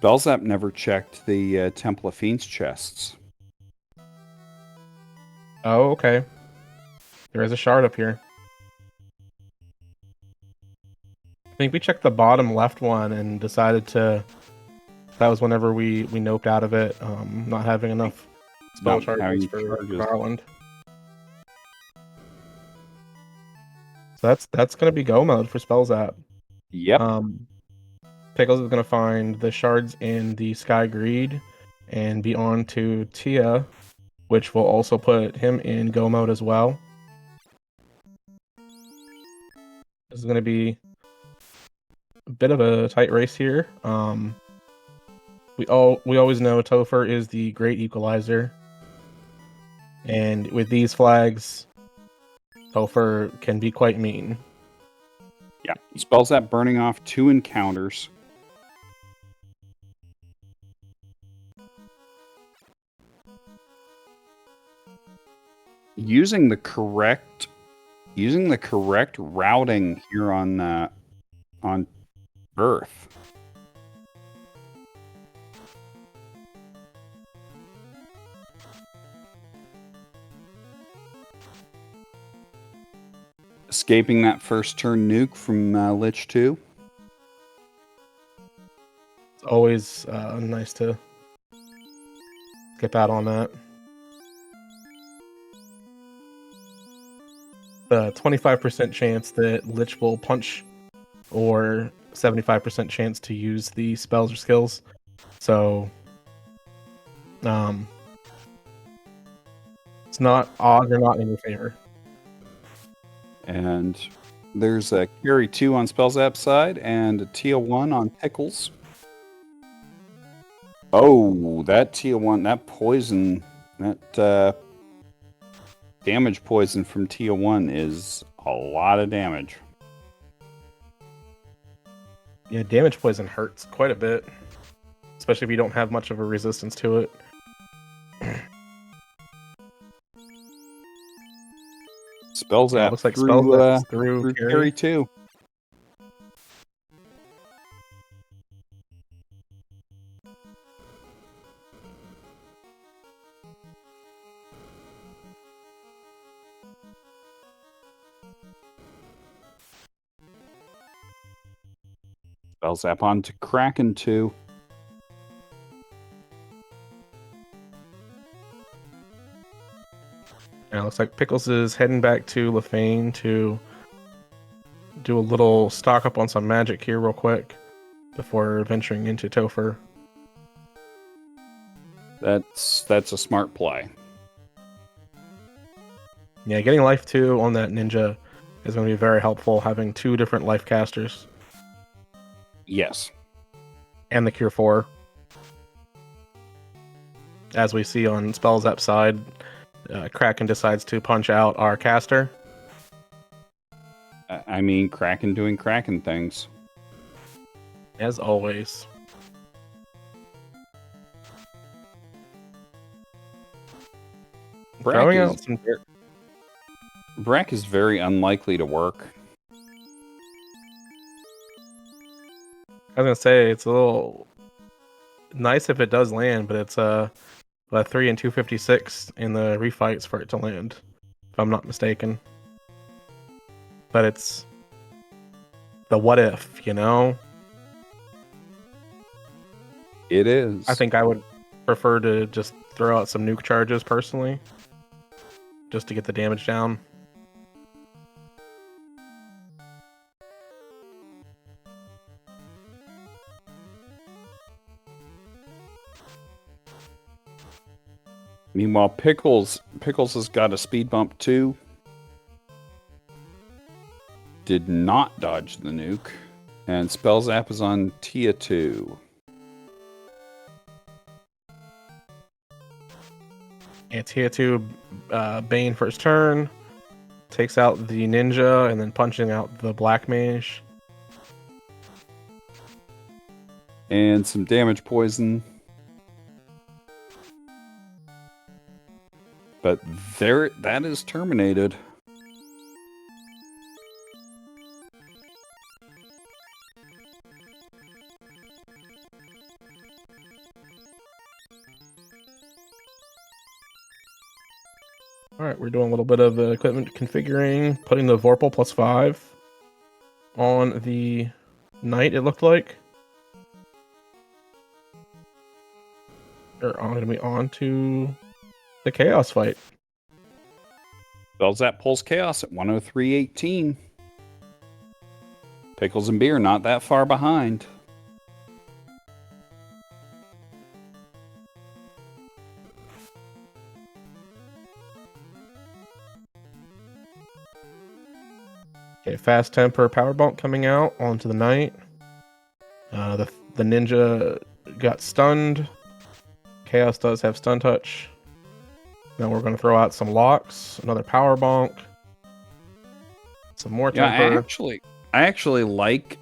Spellzapp never checked the Temple of Fiends chests. Oh, okay. There is a shard up here. I think we checked the bottom left one and decided to... That was whenever we noped out of it, not having enough spell Not having charges for charges. Garland. So that's gonna be go mode for Spellzapp. Yep. Pickles is gonna find the shards in the Sky Greed and be on to Tia, which will also put him in go mode as well. This is gonna be a bit of a tight race here. We always know Topher is the great equalizer, and with these flags, Topher can be quite mean. Yeah. Spellzapp burning off 2 encounters. Using the correct routing here on Earth. Escaping that first turn nuke from Lich 2. It's always nice to skip out on that. The 25% chance that Lich will punch, or 75% chance to use the spells or skills. So, it's not odds are not in your favor. And there's a carry 2 on Spellzapp's side and a Tia 1 on Pickles. Oh, that Tia 1, that poison, that damage poison from Tia 1 is a lot of damage. Yeah, damage poison hurts quite a bit, especially if you don't have much of a resistance to it. Spellzapp looks like through, through carry 2. Spellzapp on to Kraken 2. Yeah, looks like Pickles is heading back to Lefane to do a little stock up on some magic here real quick before venturing into Topher. That's a smart play. Yeah, getting life 2 on that ninja is going to be very helpful, having 2 different life casters. Yes. And the Cure 4. As we see on Spellzapp's side, Kraken decides to punch out our caster. I mean, Kraken doing Kraken things. As always. Throwing out some... Brack is very unlikely to work. I was going to say, it's a little nice if it does land, but it's a 3 and 256 in the refights for it to land, if I'm not mistaken. But it's the what if, you know? It is. I think I would prefer to just throw out some nuke charges personally, just to get the damage down. Meanwhile, Pickles has got a speed bump too. Did not dodge the nuke. And Spellzapp is on Tia 2. Yeah, Tia 2 Bane first turn. Takes out the ninja and then punching out the black mage. And some damage poison. But there, that is terminated. All right, we're doing a little bit of equipment configuring, putting the Vorpal +5 on the Knight, it looked like. Or going to be on to the Chaos fight. Spellzapp pulls Chaos at 103.18. Pickles and Beer not that far behind. Okay, Fast Temper Power Bump coming out onto the Knight. The Ninja got stunned. Chaos does have Stun Touch. Now we're going to throw out some locks, another Power Bonk, some more Temper. I actually like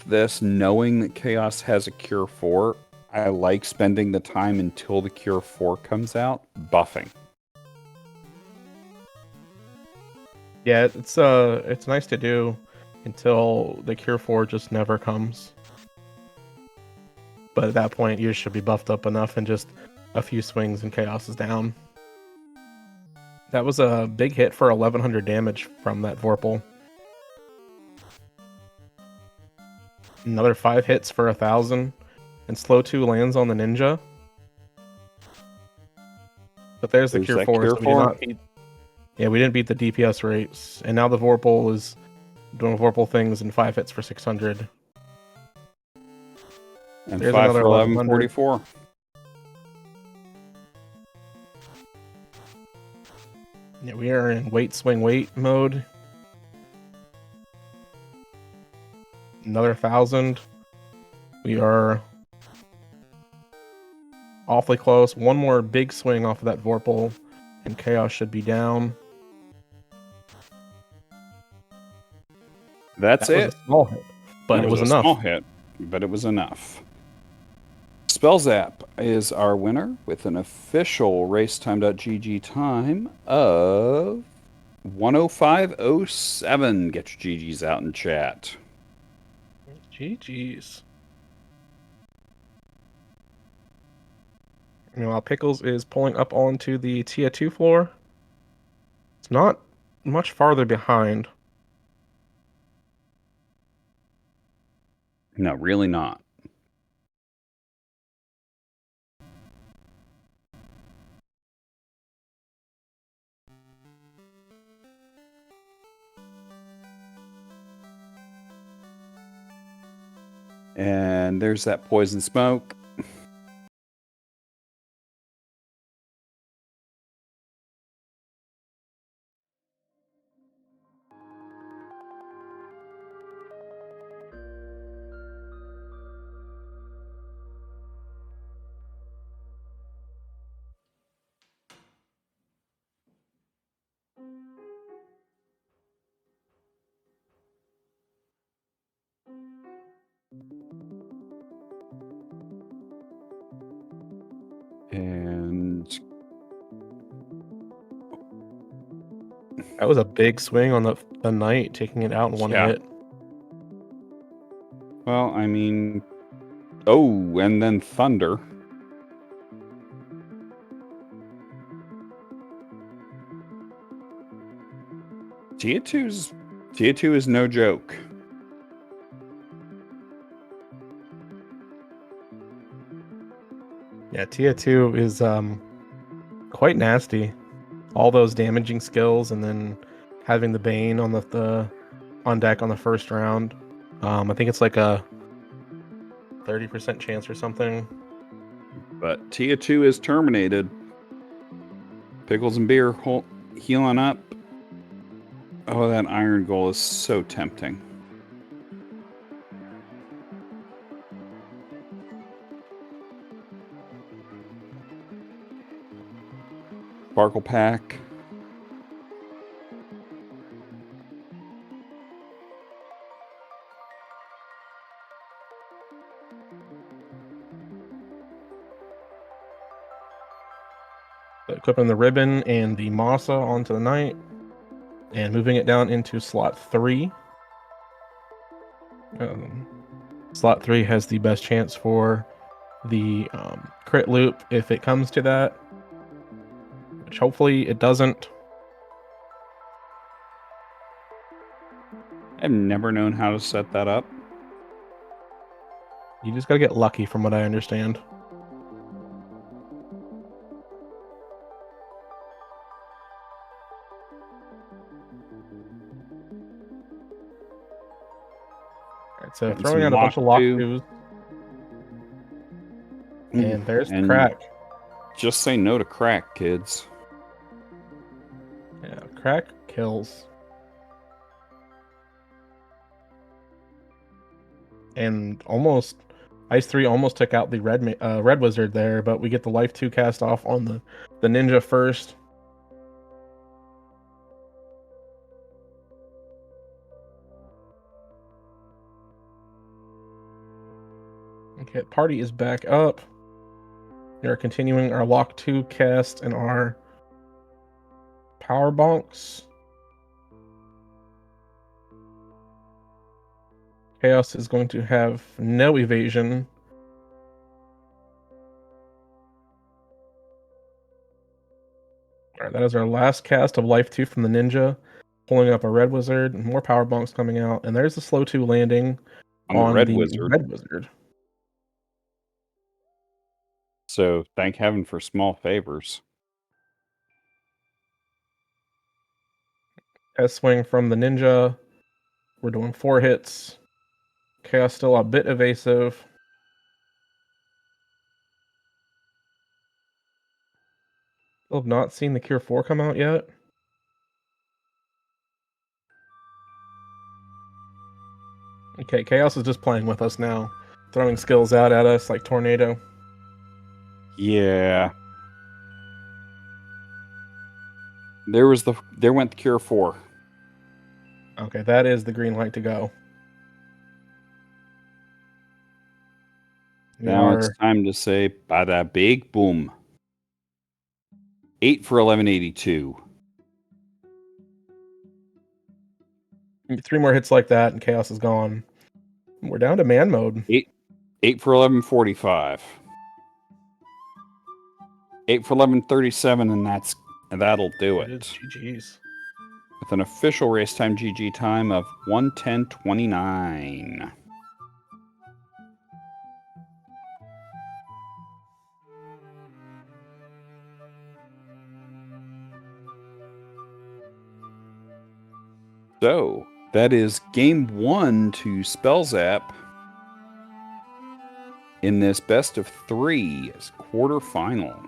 this, knowing that Chaos has a Cure 4. I like spending the time until the Cure 4 comes out, buffing. Yeah, it's nice to do until the Cure 4 just never comes. But at that point, you should be buffed up enough and just a few swings and Chaos is down. That was a big hit for 1100 damage from that Vorpal. Another 5 hits for 1000. And slow 2 lands on the Ninja. But there's the Cure 4, so we did not beat... Yeah, we didn't beat the DPS rates. And now the Vorpal is doing Vorpal things and 5 hits for 600. And there's 5 for 1144. Yeah, we are in wait, swing, wait mode. Another 1000. We are awfully close. One more big swing off of that Vorpal, and Chaos should be down. That was a small hit, but it was enough. Small hit, but it was enough. Spellzapp is our winner with an official racetime.gg time of 105.07. Get your GGs out in chat. GGs. Meanwhile, Pickles is pulling up onto the Tier 2 floor. It's not much farther behind. No, really not. And there's that poison smoke. And that was a big swing on the Knight, taking it out in one hit. Well, I mean, oh, and then Thunder. Tier 2 is no joke. Yeah, Tier 2 is quite nasty. All those damaging skills, and then having the Bane on the on deck on the first round. I think it's like a 30% chance or something. But Tier 2 is terminated. Pickles and Beer healing up. Oh, that Iron Goal is so tempting. Sparkle Pack. Equipping the ribbon and the Masa onto the knight, and moving it down into slot 3. Slot 3 has the best chance for the crit loop if it comes to that, which hopefully it doesn't. I've never known how to set that up. You just gotta get lucky, from what I understand. Alright, so Getting throwing some out a bunch of lock lock two. twos, and there's the And crack. just say no to crack, kids. Yeah, crack kills. And almost Ice 3 almost took out the red wizard there, but we get the life 2 cast off on the ninja first. Okay, party is back up. We are continuing our lock 2 cast and our power bonks. Chaos is going to have no evasion. Alright, that is our last cast of life 2 from the ninja. Pulling up a red wizard, and more power bonks coming out, and there's the slow 2 landing On the on red the wizard. red wizard. So thank heaven for small favors. S-swing from the ninja. We're doing 4 hits. Chaos still a bit evasive. Still have not seen the Cure 4 come out yet. Okay, Chaos is just playing with us now. Throwing skills out at us like Tornado. Yeah. There went the Cure 4. Okay, that is the green light to go. Now it's time to say bada big boom. 8 for 1182. 3 more hits like that, and Chaos is gone. We're down to man mode. 8 for 1145. 8 for 1137, and that'll do it. It is GG's. With an official race time GG time of 1:10:29. So that is game 1 to Spellzapp in this best of 3 quarterfinal.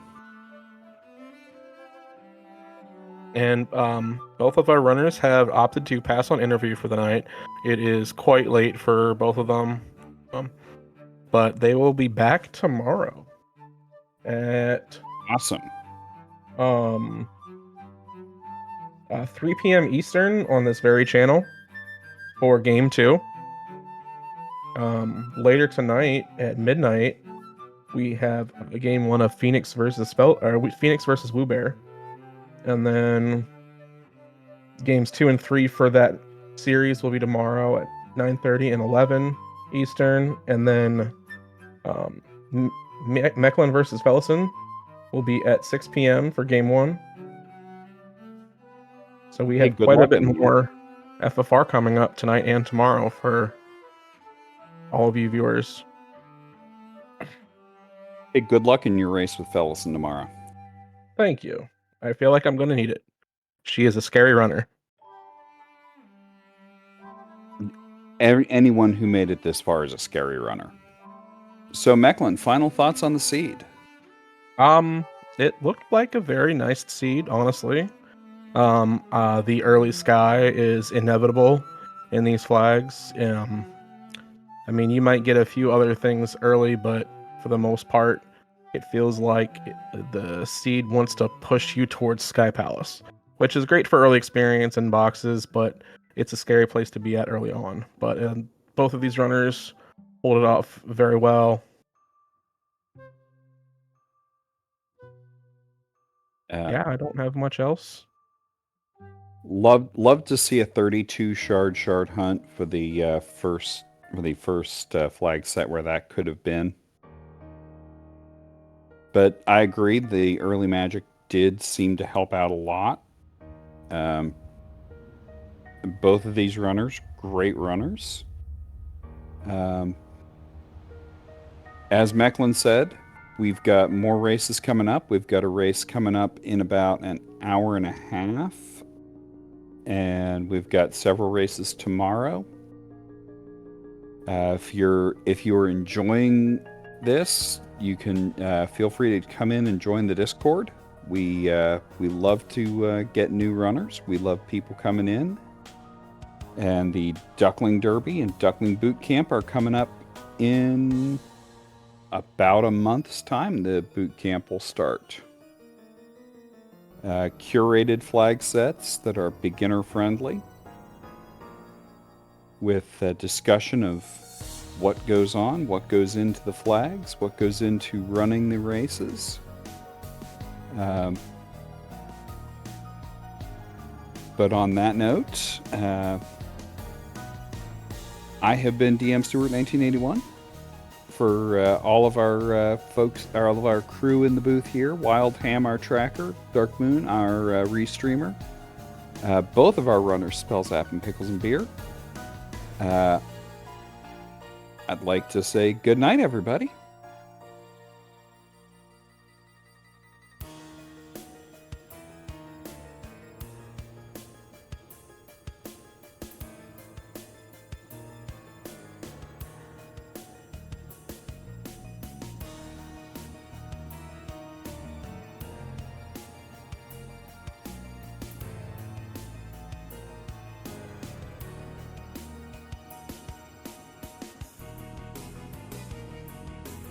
And both of our runners have opted to pass on interview for the night. It is quite late for both of them, but they will be back tomorrow at Awesome. 3 p.m. Eastern on this very channel for game 2. Later tonight at midnight, we have a game 1 of Phoenix versus Phoenix versus Woo Bear, and then games 2 and 3 for that series will be tomorrow at 9:30 and 11 Eastern, and then Mechlin versus Fellison will be at 6 p.m. for game 1. So we have quite a bit more FFR coming up tonight and tomorrow for all of you viewers. Hey, good luck in your race with Fellison tomorrow. Thank you. I feel like I'm going to need it. She is a scary runner. Anyone who made it this far is a scary runner. So, Mechlin, final thoughts on the seed? It looked like a very nice seed, honestly. The early sky is inevitable in these flags. I mean, you might get a few other things early, but for the most part, it feels like the seed wants to push you towards Sky Palace, which is great for early experience in boxes, but it's a scary place to be at early on. But both of these runners pulled it off very well. Yeah, I don't have much else. Love to see a 32 shard hunt for the first flag set where that could have been. But I agree, the early magic did seem to help out a lot. Both of these runners, great runners. As Mecklin said, we've got more races coming up. We've got a race coming up in about an hour and a half. And we've got several races tomorrow. If you're enjoying this, you can feel free to come in and join the Discord. We love to get new runners. We love people coming in. And the Duckling Derby and Duckling Boot Camp are coming up in about a month's time. The boot camp will start. Curated flag sets that are beginner friendly, with a discussion of what goes on, what goes into the flags, what goes into running the races. But on that note, I have been DM Stewart 1981. For all of our folks, all of our crew in the booth here, Wild Ham, our tracker, Dark Moon, our restreamer, both of our runners, Spellzapp and Pickles and Beer. I'd like to say good night, everybody.